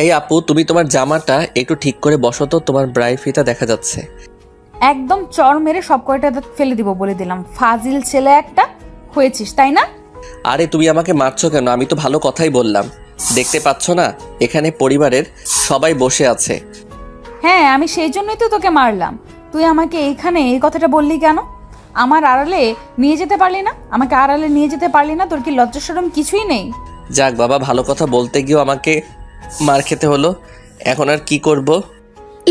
এই আপু, তুমি তোমার জামাটা একটু ঠিক করে বসো তো, তোমার ব্রাই ফিতা দেখা যাচ্ছে। একদম চর মেরে সব কয়টা দাঁত ফেলে দিব বলে দিলাম। ফাজিল ছেলে একটা হয়েছিস, তাই না? আরে তুমি আমাকে মারছো কেন? আমি তো ভালো কথাই বললাম। দেখতে পাচ্ছ না এখানে পরিবারের সবাই বসে আছে? হ্যাঁ, আমি সেই জন্যই তো তোকে মারলাম। তুই আমাকে এইখানে এই কথাটা বললি কেন? আমার আড়ালে নিয়ে যেতে পারলি না? আমাকে আড়ালে নিয়ে যেতে পারলি না? তোর কি লজ্জা শরম কিছুই নেই? যাক বাবা, ভালো কথা বলতে গিয়েও আমাকে মার খেতে হলো। এখন আর কি করব?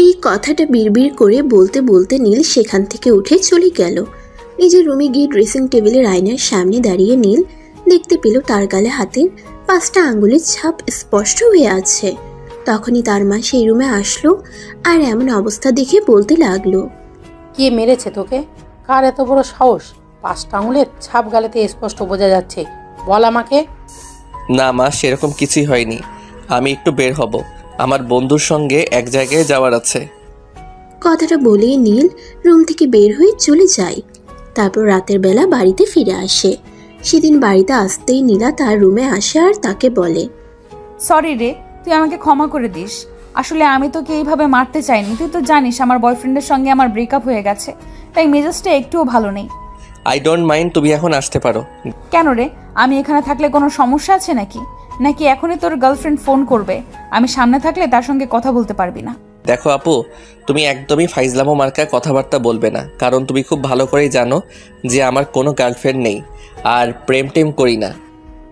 এই কথাটা বিড়বিড় করে বলতে বলতে নীল সেখান থেকে উঠে চলে গেল। নিজের রুমে গিয়ে ড্রেসিং টেবিলের আয়নার সামনে দাঁড়িয়ে নীল দেখতে পেল তার গালে হাতের 5টা আঙ্গুলের ছাপ স্পষ্ট হয়ে আছে। তখনই তার মা সেই রুমে আসলো আর এমন অবস্থা দেখে বলতে লাগলো, কে মেরেছে তোকে? কার এত বড় সাহস? 5টা আঙুলের ছাপ গালেতে স্পষ্ট বোঝা যাচ্ছে। বল আমাকে। না মা, সেরকম কিছুই হয়নি। আমি একটু বের হব, আমার বন্ধুর সঙ্গে এক জায়গায় যাওয়ার আছে। কথাটা বলেই নীল রুম থেকে বের হয়ে চলে যায়। তারপর রাতের বেলা বাড়িতে ফিরে আসে। সেদিন বাড়িতে আসতেই নীলা তার রুমে আসে আর তাকে বলে, সরি রে, তুই আমাকে ক্ষমা করে দিস। আসলে আমি তোকে এইভাবে মারতে চাইনি। তুই তো জানিস আমার বয়ফ্রেন্ডের সঙ্গে আমার ব্রেকআপ হয়ে গেছে, তাই মেজাজটা একটুও ভালো নেই। আই ডোন্ট মাইন্ড, তুমি এখন আসতে পারো। কেন রে? আমি এখানে থাকলে কোনো সমস্যা আছে নাকি? নাকি এখনই তোর গার্লফ্রেন্ড ফোন করবে? আমি সামনে থাকলে তার সঙ্গে কথা বলতে পারবি না। দেখো আপু, তুমি একদমই ফাইজলামো মার্কা কথাবার্তা বলবে না, কারণ তুমি খুব ভালো করেই জানো যে আমার কোনো গার্লফ্রেন্ড নেই আর প্রেম টেম করি না।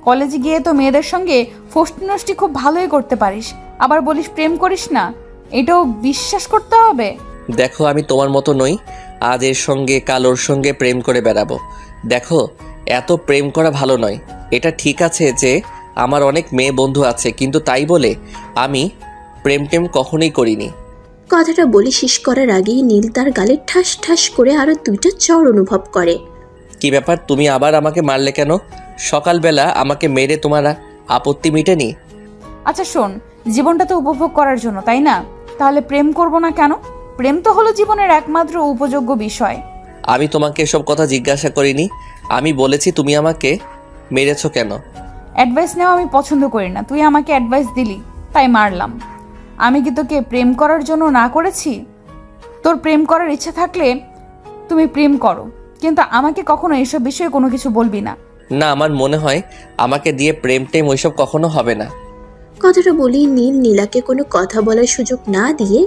কলেজে গিয়ে তো মেয়েদের সঙ্গে ফষ্টি নষ্টি খুব ভালোই করতে পারিস, আবার বলিস প্রেম করিস না? এটাও বিশ্বাস করতে হবে? দেখো আমি তোমার মতো নই, আজ এর সঙ্গে কাল ওর সঙ্গে প্রেম করে বেড়াবো। দেখো, এত প্রেম করা ভালো নয়। এটা ঠিক আছে যে আমার অনেক মেয়ে বন্ধু আছে, কিন্তু তাই বলে আমি প্রেম টেম কখনোই করিনি। কথাটা বলে শেষ করার আগেই নীল তার গালে ঠাস ঠাস করে আরো 2টা চড় অনুভব করে। কি ব্যাপার, তুমি আবার আমাকে মারলে কেন? সকালবেলা আমাকে মেরে তোমার আপত্তি মিটেনি? আচ্ছা শোন, জীবনটা তো উপভোগ করার জন্য, তাই না? তাহলে প্রেম করব না কেন? প্রেম তো হলো জীবনের একমাত্র উপযোগ্য বিষয়। আমি তোমাকে এসব কথা জিজ্ঞাসা করিনি। আমি বলেছি তুমি আমাকে মেরেছো কেন। অ্যাডভাইস নেওয়া আমি পছন্দ করি না, তুই আমাকে অ্যাডভাইস দিলি তাই মারলাম। আমি কি তোকে প্রেম করার জন্য না করেছি? তোর প্রেম করার ইচ্ছা থাকলে তুমি প্রেম করো, কিন্তু আমাকে কখনো এসব বিষয়ে কোনো কিছু বলবি না। না, আমার মনে হয় আমাকে দিয়ে প্রেম টেম ওইসব কখনো হবে না। কথাটা বলেই নীল নীলাকে কোনো কথা বলার সুযোগ না দিয়ে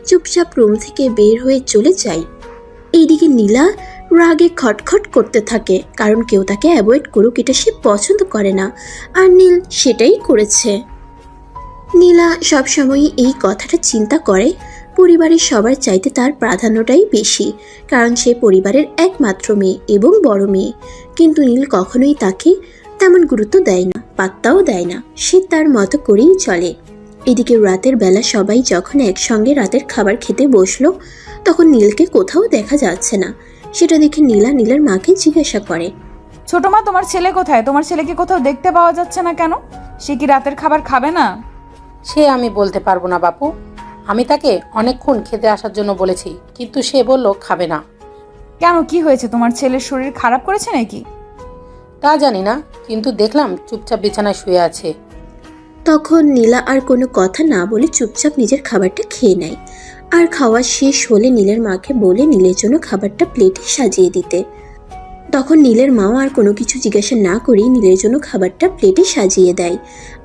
চুপচাপ রুম থেকে বের হয়ে চলে যায়। এইদিকে নীলা রাগে খটখট করতে থাকে, কারণ কেউ তাকে অ্যাভয়েড করুক এটা সে পছন্দ করে না, আর নীল সেটাই করেছে। নীলা সবসময়ই এই কথাটা চিন্তা করে, পরিবারের সবার চাইতে তার প্রাধান্যটাই বেশি, কারণ সে পরিবারের একমাত্র মেয়ে এবং বড় মেয়ে। কিন্তু নীল কখনোই তাকে তেমন গুরুত্ব দেয় না, পাত্তাও দেয় না, সে তার মতো করেই চলে। এদিকে রাতের বেলা সবাই যখন একসঙ্গে রাতের খাবার খেতে বসলো, তখন নীলকে কোথাও দেখা যাচ্ছে না। সেটা দেখে নীলা নীলের মাকে জিজ্ঞাসা করে, ছোট মা, তোমার ছেলে কোথায়? তোমার ছেলেকে কোথাও দেখতে পাওয়া যাচ্ছে না কেন? সে কি রাতের খাবার খাবে না? সে আমি বলতে পারবো না বাপু। আমি তাকে অনেকক্ষণ খেতে আসার জন্য বলেছি, কিন্তু সে বলল খাবে না। কেন, কি হয়েছে? তোমার ছেলের শরীর খারাপ করেছে নাকি? তা জানি না, কিন্তু দেখলাম চুপচাপ বিছানায় শুয়ে আছে। তখন নীলা আর কোনো কথা না বলে চুপচাপ নিজের খাবারটা খেয়ে নেয়। আর খাওয়া শেষ হলে নীলের মাকে বলে নীলের জন্য খাবারটা প্লেটে সাজিয়ে দিতে। তখন নীলের মাও আর কোনো কিছু জিজ্ঞাসা না করেই নীলের জন্য খাবারটা প্লেটে সাজিয়ে দেয়।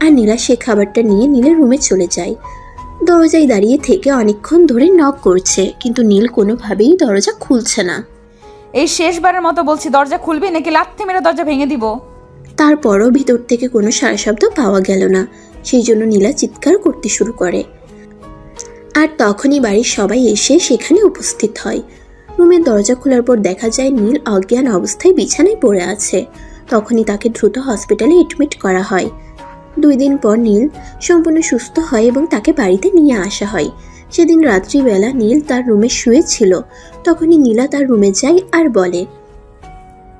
আর নীলা সে খাবারটা নিয়ে নীলের রুমে চলে যায়। দরজায় দাঁড়িয়ে থেকে অনেকক্ষণ ধরে নক করছে, কিন্তু নীল কোনোভাবেই দরজা খুলছে না। এই শেষবারের মতো বলছি, দরজা খুলবি নাকি লাথি মেরে দরজা ভেঙে দিব? তারপরও ভিতর থেকে কোনো সাড়া শব্দ পাওয়া গেল না। সেই জন্য নীলা চিৎকার করতে শুরু করে। আর তখনই বাড়ির সবাই এসে সেখানে উপস্থিত হয়। রুমের দরজা খোলার পর দেখা যায় নীল অজ্ঞান অবস্থায় বিছানায় পড়ে আছে। তখনই তাকে দ্রুত হসপিটালে এডমিট করা হয়। 2 দিন পর নীল সম্পূর্ণ সুস্থ হয় এবং তাকে বাড়িতে নিয়ে আসা হয়। সেদিন রাত্রিবেলা নীল তার রুমে শুয়েছিল। তখনই নীলা তার রুমে যায় আর বলে,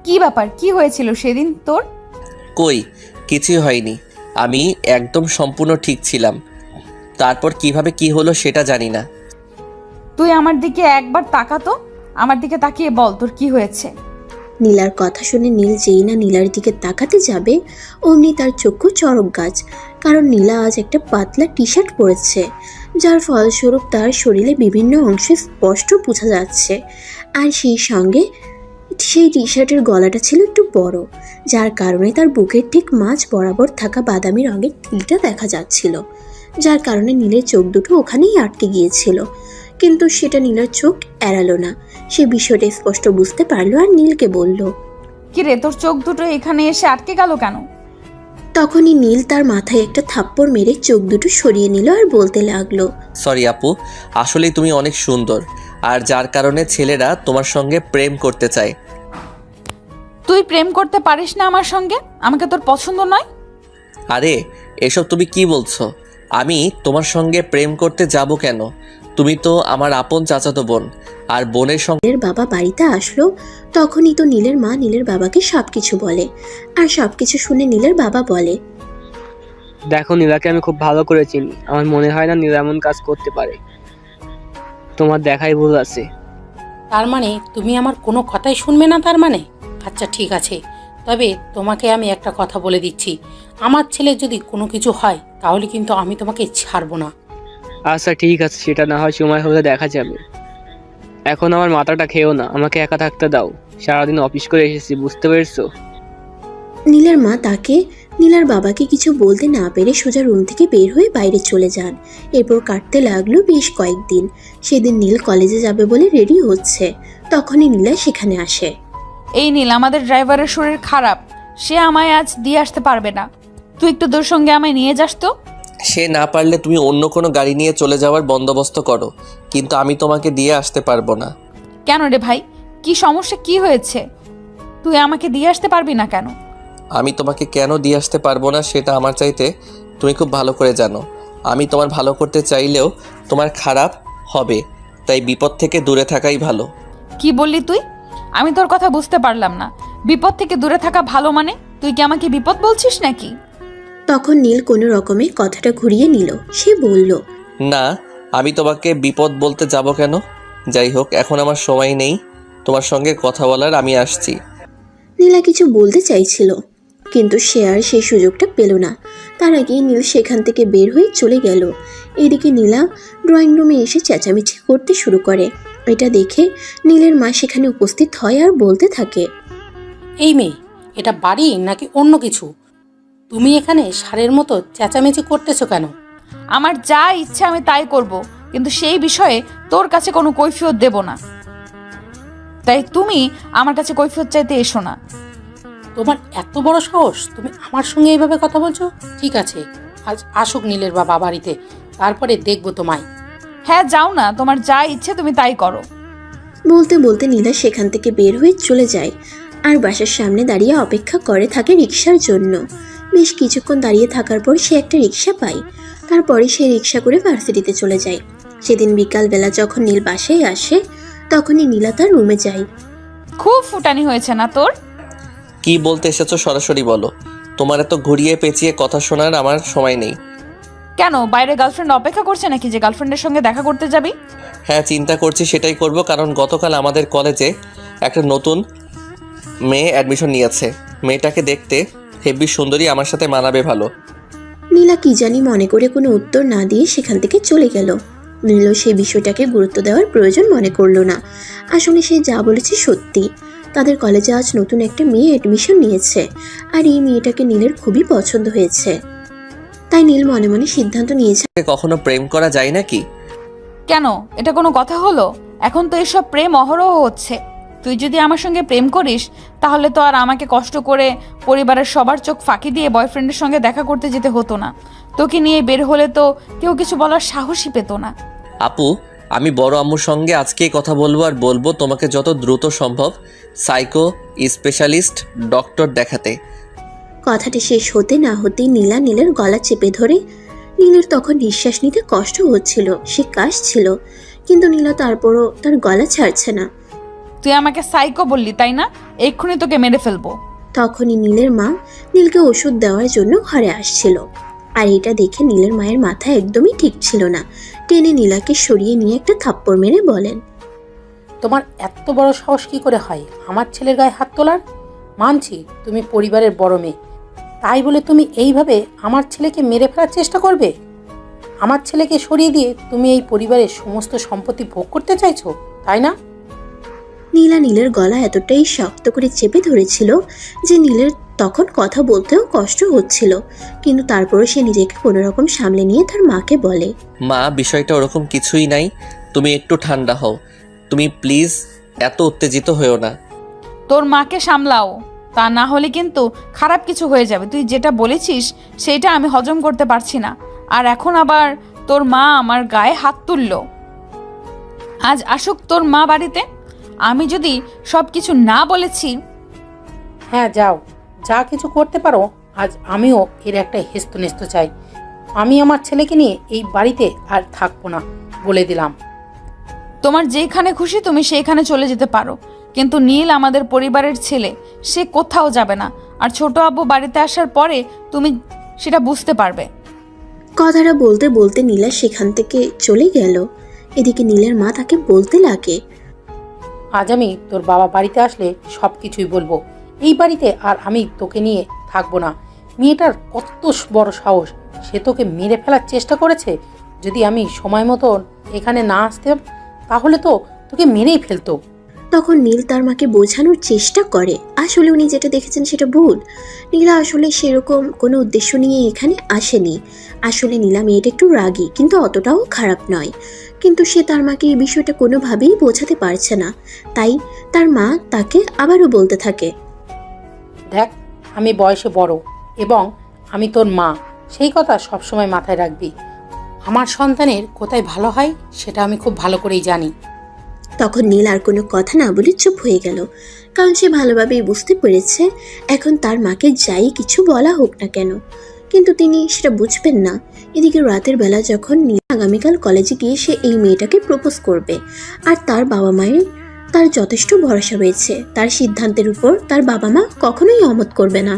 কি ব্যাপার, কি হয়েছিল সেদিন তোর? কই, কিছুই হয়নি। আমি একদম সম্পূর্ণ ঠিক ছিলাম। তারপর কিভাবে কি হলো সেটা জানি না। তুই আমার দিকে একবার তাকাতো, আমার দিকে তাকিয়ে বল তোর কি হয়েছে। নীলার কথা শুনে নীল যেই না নীলার দিকে তাকাতে যাবে অমনি তার চক্ষু চড়ক গাছ, কারণ নীলা আজ একটা পাতলা টি শার্ট পরেছে, যার ফলস্বরূপ তার শরীরে বিভিন্ন অংশে স্পষ্ট বোঝা যাচ্ছে। আর সেই সঙ্গে সেই টি শার্টের গলাটা ছিল একটু বড়, যার কারণে তার বুকের ঠিক মাঝ বরাবর থাকা বাদামি রঙের তিলটা দেখা যাচ্ছিল, যার কারণে নীলের চোখ দুটো ওখানেই আটকে গিয়েছিল। কিন্তু সেটা নীলার চোখ এড়ালো না, সে বিষয়টা স্পষ্ট বুঝতে পারলো আর নীলকে বলল। কিরে, তোর চোখ দুটো এখানে এসে আটকে গেল কেন? তখনই নীল তার মাথায় একটা থাপ্পড় মেরে চোখ দুটো সরিয়ে নিল আর বলতে লাগলো, সরি আপু, আসলেই তুমি অনেক সুন্দর, আর যার কারণে ছেলেরা তোমার সঙ্গে প্রেম করতে চায়। তুই প্রেম করতে পারিস না আমার সঙ্গে? আমাকে তোর পছন্দ নয়? আরে এসব তুমি কি বলছো? আমি তোমার সঙ্গে প্রেম করতে যাব কেন? তুমি তো আমার আপন চাচাতো বোন, আর বোনের সঙ্গে নীলের বাবা বাড়িতে আসলো। তখনই তো নীলের মা নীলের বাবাকে সবকিছু বলে, আর সবকিছু শুনে নীলের বাবা বলে, দেখো, নীলাকে আমি খুব ভালো করে চিনি। আমার মনে হয় না নীলা এমন কাজ করতে পারে। তোমার দেখাই ভুল আছে। তার মানে তুমি আমার কোনো কথাই শুনবে না তার মানে? আচ্ছা ঠিক আছে, তবে তোমাকে আমি একটা কথা বলে দিচ্ছি, আমার ছেলে যদি কোনো কিছু হয় তাহলে কিন্তু আমি তোমাকে ছাড়বো না। আচ্ছা ঠিক আছে, সেটা না হয় সময় হলে দেখা যাবে। এখন আমার মাথাটা খেয়েও না, আমাকে একা থাকতে দাও। সারাদিন অফিস করে এসেছি, বুঝতে পেরেছো? নীলার মা তাকে নীলার বাবাকে কিছু বলতে না পেরে সোজা রুম থেকে বের হয়ে বাইরে চলে যান। এরপর কাটতে লাগলো বেশ কয়েকদিন। সেদিন নীল কলেজে যাবে বলে রেডি হচ্ছে, তখনই নীলা সেখানে আসে। এই নীল, আমাদের ড্রাইভারের শরীর খারাপ, সে আমায় আজ দিয়ে আসতে পারবে না। তুই একটু তোর সঙ্গে আমায় নিয়ে যাস তো। সে না পারলে তুমি অন্য কোনো গাড়ি নিয়ে চলে যাওয়ার বন্দোবস্ত করো, কিন্তু আমি তোমাকে দিয়ে আসতে পারবো না। কেন রে ভাই, কি সমস্যা, কি হয়েছে? তুই আমাকে দিয়ে আসতে পারবি না কেন? আমি তোমাকে কেন দিয়ে আসতে পারবো না সেটা আমার চাইতে তুমি খুব ভালো করে জানো। আমি তোমার ভালো করতে চাইলেও তোমার খারাপ হবে, তাই বিপদ থেকে দূরে থাকাই ভালো। কি বললি তুই? আমি তোর কথা বুঝতে পারলাম না। বিপদ থেকে দূরে থাকা ভালো মানে? তুই কি আমাকে বিপদ বলছিস নাকি? তখন নীল কোনো রকমে কথাটা ঘুরিয়ে নিল। সে বলল, না, আমি তোমাকে বিপদ বলতে যাব কেন? যাই হোক, এখন আমার সময় নেই তোমার সঙ্গে কথা বলার, আমি আসছি। নীলা কিছু বলতে চাইছিল, কিন্তু সে আর সেই সুযোগটা পেল না। তার আগে নীল সেখান থেকে বের হয়ে চলে গেল। এদিকে নীলা ড্রয়িং রুমে এসে চেঁচামেচি করতে শুরু করে। এটা দেখে নীলের মা সেখানে উপস্থিত হয় আর বলতে থাকে, এই মেয়ে, এটা বাড়ি নাকি অন্য কিছু? তুমি এখানে ষাঁড়ের মতো চেঁচামেচি করতেছো কেন? আমার যা ইচ্ছা আমি তাই করব, কিন্তু সেই বিষয়ে তোর কাছে কোনো কৈফিয়ত দেব না। তাই তুমি আমার কাছে কৈফিয়ত চাইতে এসো না। তোমার এত বড় সাহস, তুমি আমার সঙ্গে এইভাবে কথা বলছো? ঠিক আছে, আজ আসুক নীলের বাবা বাড়িতে, তারপরে দেখবো তোমায়। হ্যাঁ যাও না, তোমার যা ইচ্ছে তুমি তাই করো। বলতে বলতে নীলা সেখান থেকে বের হয়ে চলে যায় আর বাসার সামনে দাঁড়িয়ে অপেক্ষা করে থাকে রিক্সার জন্য। বেশ কিছুক্ষণ দাঁড়িয়ে থাকার পর সে একটা রিক্সা পায়। তারপরে সে রিক্সা করে ভার্সিটিতে চলে যায়। সেদিন বিকালবেলা যখন নীল বাসায় আসে, তখনই নীলা তার রুমে যায়। খুব ফুটানি হয়েছে না তোর? কি বলতে এসেছো সরাসরি বলো। তোমার এত ঘুরিয়ে পেঁচিয়ে কথা শোনার আমার সময় নেই। কেন, বাইরে গার্লফ্রেন্ড অপেক্ষা করছে নাকি যে গার্লফ্রেন্ডের সঙ্গে দেখা করতে যাবি? হ্যাঁ, চিন্তা করছি সেটাই করব, কারণ গতকাল আমাদের কলেজে একটা নতুন মেয়ে অ্যাডমিশন নিয়েছে। মেয়েটাকে দেখতে হেব্বি সুন্দরী, আমার সাথে মানাবে ভালো। নীলা কি জানি মনে করে কোনো উত্তর না দিয়ে সেখান থেকে চলে গেল। নীলও সেই বিষয়টাকে গুরুত্ব দেওয়ার প্রয়োজন মনে করলো না। আসলে সে যা বলেছে সত্যি। তাদের কলেজে আজ নতুন একটা মেয়ে অ্যাডমিশন নিয়েছে, আর এই মেয়েটাকে নীলের খুবই পছন্দ হয়েছে। তাই নীল মনে মনে সিদ্ধান্ত নিয়েছে, কখনো প্রেম করা যায় নাকি? কেন, এটা কোনো কথা হলো? এখন তো এসব প্রেম অহরহ হচ্ছে। তুই যদি আমার সঙ্গে প্রেম করিস তাহলে তো আর আমাকে কষ্ট করে পরিবারের সবার চোখ ফাঁকি দিয়ে বয়ফ্রেন্ডের সঙ্গে দেখা করতে যেতে হতো না। তোকে নিয়ে বের হলে তো কেউ কিছু বলার সাহসই পেত না। আপু, আমি বড় আম্মুর সঙ্গে আজকেই কথা বলবো, আর বলবো তোমাকে যত দ্রুত সম্ভব সাইকো স্পেশালিস্ট ডক্টর দেখাতে। কথাটি শেষ হতে না হতেই নীলা নীলের গলা চেপে ধরে। নীলের তখন নিঃশ্বাস নিতে কষ্ট হচ্ছিল, সে কাশছিল, কিন্তু নীলা তারপরও তার গলা ছাড়ছে না। তুই আমাকে সাইকো বললি তাই না? এক্ষুনি তোকে মেরে ফেলবো। তখনই নীলের মা নীলকে ওষুধ দেওয়ার জন্য ঘরে আসছিল, আর এটা দেখে নীলের মায়ের মাথা একদমই ঠিক ছিল না। টেনে নীলাকে সরিয়ে নিয়ে একটা থাপ্পড় মেরে বলেন, তোমার এত বড় সাহস কি করে হয় আমার ছেলের গায়ে হাত তোলার? মানছি তুমি পরিবারের বড় মেয়ে, তাই বলে তুমি এইভাবে আমার ছেলেকে মেরে ফেলার চেষ্টা করবে? আমার ছেলেকে সরিয়ে দিয়ে তুমি এই পরিবারের সমস্ত সম্পত্তি ভোগ করতে চাইছো, তাই না? নীলা নীলের গলা এতটাই শক্ত করে চেপে ধরেছিল যে নীলের তখন কথা বলতেও কষ্ট হচ্ছিল, কিন্তু তারপরও সে নিজেকে কোনোরকম সামলে নিয়ে তার মাকে বলে, মা, বিষয়টা ওরকম কিছুই নাই, তুমি একটু ঠান্ডা হও। তুমি প্লিজ এত উত্তেজিত হয়েও না। তোর মাকে সামলাও, তা না হলে কিন্তু খারাপ কিছু হয়ে যাবে। তুই যেটা বলেছিস সেটা আমি হজম করতে পারছি না। আর এখন আবার তোর মা আমার গায়ে হাত তুললো। আজ আসুক তোর মা বাড়িতে, আমি যদি সব কিছু না বলেছি। হ্যাঁ যাও, যা কিছু করতে পারো। আজ আমিও এর একটা হেস্তনেস্ত চাই। আমি আমার ছেলেকে নিয়ে এই বাড়িতে আর থাকবো না, বলে দিলাম। তোমার যেখানে খুশি তুমি সেইখানে চলে যেতে পারো, কিন্তু নীল আমাদের পরিবারের ছেলে, সে কোথাও যাবে না। আর ছোট আব্বু বাড়িতে আসার পরে তুমি সেটা বুঝতে পারবে। কথাটা বলতে বলতে নীলা সেখান থেকে চলে গেল। এদিকে নীলের মা তাকে বলতে লাগে, আজ আমি তোর বাবা বাড়িতে আসলে সব কিছুই বলবো। এই বাড়িতে আর আমি তোকে নিয়ে থাকবো না। মেয়েটার কত বড় সাহস, সে তোকে মেরে ফেলার চেষ্টা করেছে। যদি আমি সময় মতন এখানে না আসতে তাহলে তো তোকে মেরেই ফেলতো। তখন নীল তার মাকে বোঝানোর চেষ্টা করে আসলে উনি যেটা দেখেছেন সেটা ভুল। নীলা আসলে সেরকম কোনো উদ্দেশ্য নিয়ে এখানে আসেনি। আসলে নীলা মেয়েটা একটু রাগী, কিন্তু অতটাও খারাপ নয়। কিন্তু সে তার মাকে এই বিষয়টা কোনোভাবেই বোঝাতে পারছে না। তাই তার মা তাকে আবারও বলতে থাকে, দেখ, আমি বয়সে বড় এবং আমি তোর মা, সেই কথা সবসময় মাথায় রাখবি। আমার সন্তানের কোথায় ভালো হয় সেটা আমি খুব ভালো করেই জানি। তখন নীল আর কোনো কথা না বলে চুপ হয়ে গেল, কারণ সে ভালোভাবেই বুঝতে পেরেছে এখন তার মাকে যাই কিছু বলা হোক না কেন, কিন্তু তিনি সেটা বুঝবেন না। এদিকে রাতের বেলা যখন নীল আগামীকাল কলেজে গিয়ে সে এই মেয়েটাকে প্রপোজ করবে, আর তার বাবা মায়ের তার যথেষ্ট ভরসা রয়েছে, তার সিদ্ধান্তের উপর তার বাবা মা কখনোই অমত করবে না।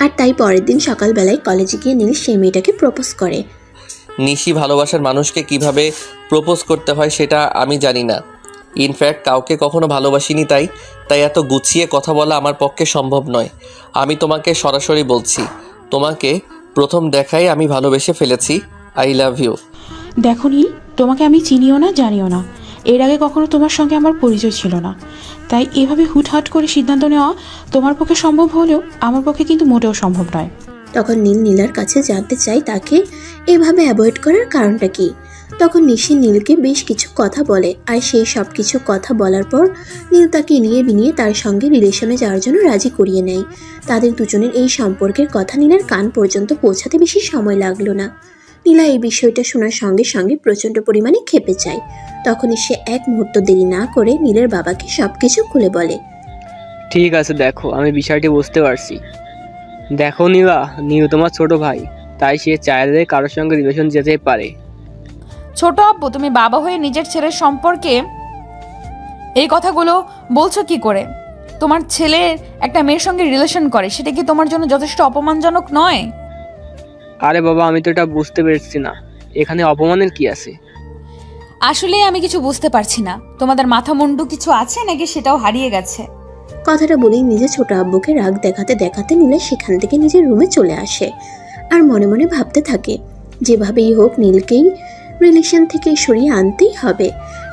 আর তাই পরের দিন সকালবেলায় কলেজে গিয়ে নীল সেই মেয়েটাকে প্রপোজ করে। নিশি ভালোবাসার মানুষকে কিভাবে প্রপোজ করতে হয় সেটা আমি জানি না। ইনফ্যাক্ট কাউকে কখনো ভালোবাসিনি, তাই এত গুছিয়ে কথা বলা আমার পক্ষে সম্ভব নয়। আমি তোমাকে সরাসরি বলছি, তোমাকে প্রথম দেখাই আমি ভালোবেসে ফেলেছি। I love you. দেখো নীল, তোমাকে আমি চিনিও না, জানিও না। এর আগে কখনো তোমার সঙ্গে আমার পরিচয় ছিল না, তাই এভাবে হুটহাট করে সিদ্ধান্ত নেওয়া তোমার পক্ষে সম্ভব হলেও আমার পক্ষে কিন্তু মোটেও সম্ভব নয়। তখন নীল নীলার কাছে জানতে চাই তাকে এভাবে অ্যাভয়েড করার কারণটা কি। তখন নিশি নীলকে বেশ কিছু কথা বলে, আর সেই সব কিছু কথা বলার পর নীল তাকে নিয়ে বিনিয়ে তার সঙ্গে রিলেশনে যাওয়ার জন্য রাজি করিয়ে নেয়। তাদের দুজনের এই সম্পর্কের কথা নীলার কান পর্যন্ত পৌঁছাতে বেশি সময় লাগলো না। নীলা এই বিষয়টা শোনার সঙ্গে সঙ্গে প্রচণ্ড পরিমাণে ক্ষেপে যায়। তখনই সে এক মুহূর্ত দেরি না করে নীলের বাবাকে সবকিছু খুলে বলে। ঠিক আছে, দেখো আমি বিষয়টি বুঝতে পারছি। দেখো নীল তোমার ছোট ভাই, তাই সে চাইলে কারোর সঙ্গে রিলেশন যেতে পারে। ছোট আব্বু, তুমি বাবা হয়ে নিজের ছেলের সম্পর্কে এই কথাগুলো বলছো কি করে? তোমার ছেলে একটা মেয়ের সঙ্গে রিলেশন করে, সেটা কি তোমার জন্য যথেষ্ট অপমানজনক নয়? আরে বাবা, আমি তো এটা বুঝতে পেরেছি না, এখানে অপমানের কি আছে? আসলে আমি কিছু বুঝতে পারছি না, তোমাদের মাথা মুন্ডু কিছু আছে নাকি সেটাও হারিয়ে গেছে। কথাটা বলেই নিজের ছোট আব্বুকে রাগ দেখাতে দেখাতে নীলা সেখান থেকে নিজের রুমে চলে আসে, আর মনে মনে ভাবতে থাকে যেভাবেই হোক নীলকেই রিলেশন থেকে সরিয়ে আনতেই হবে,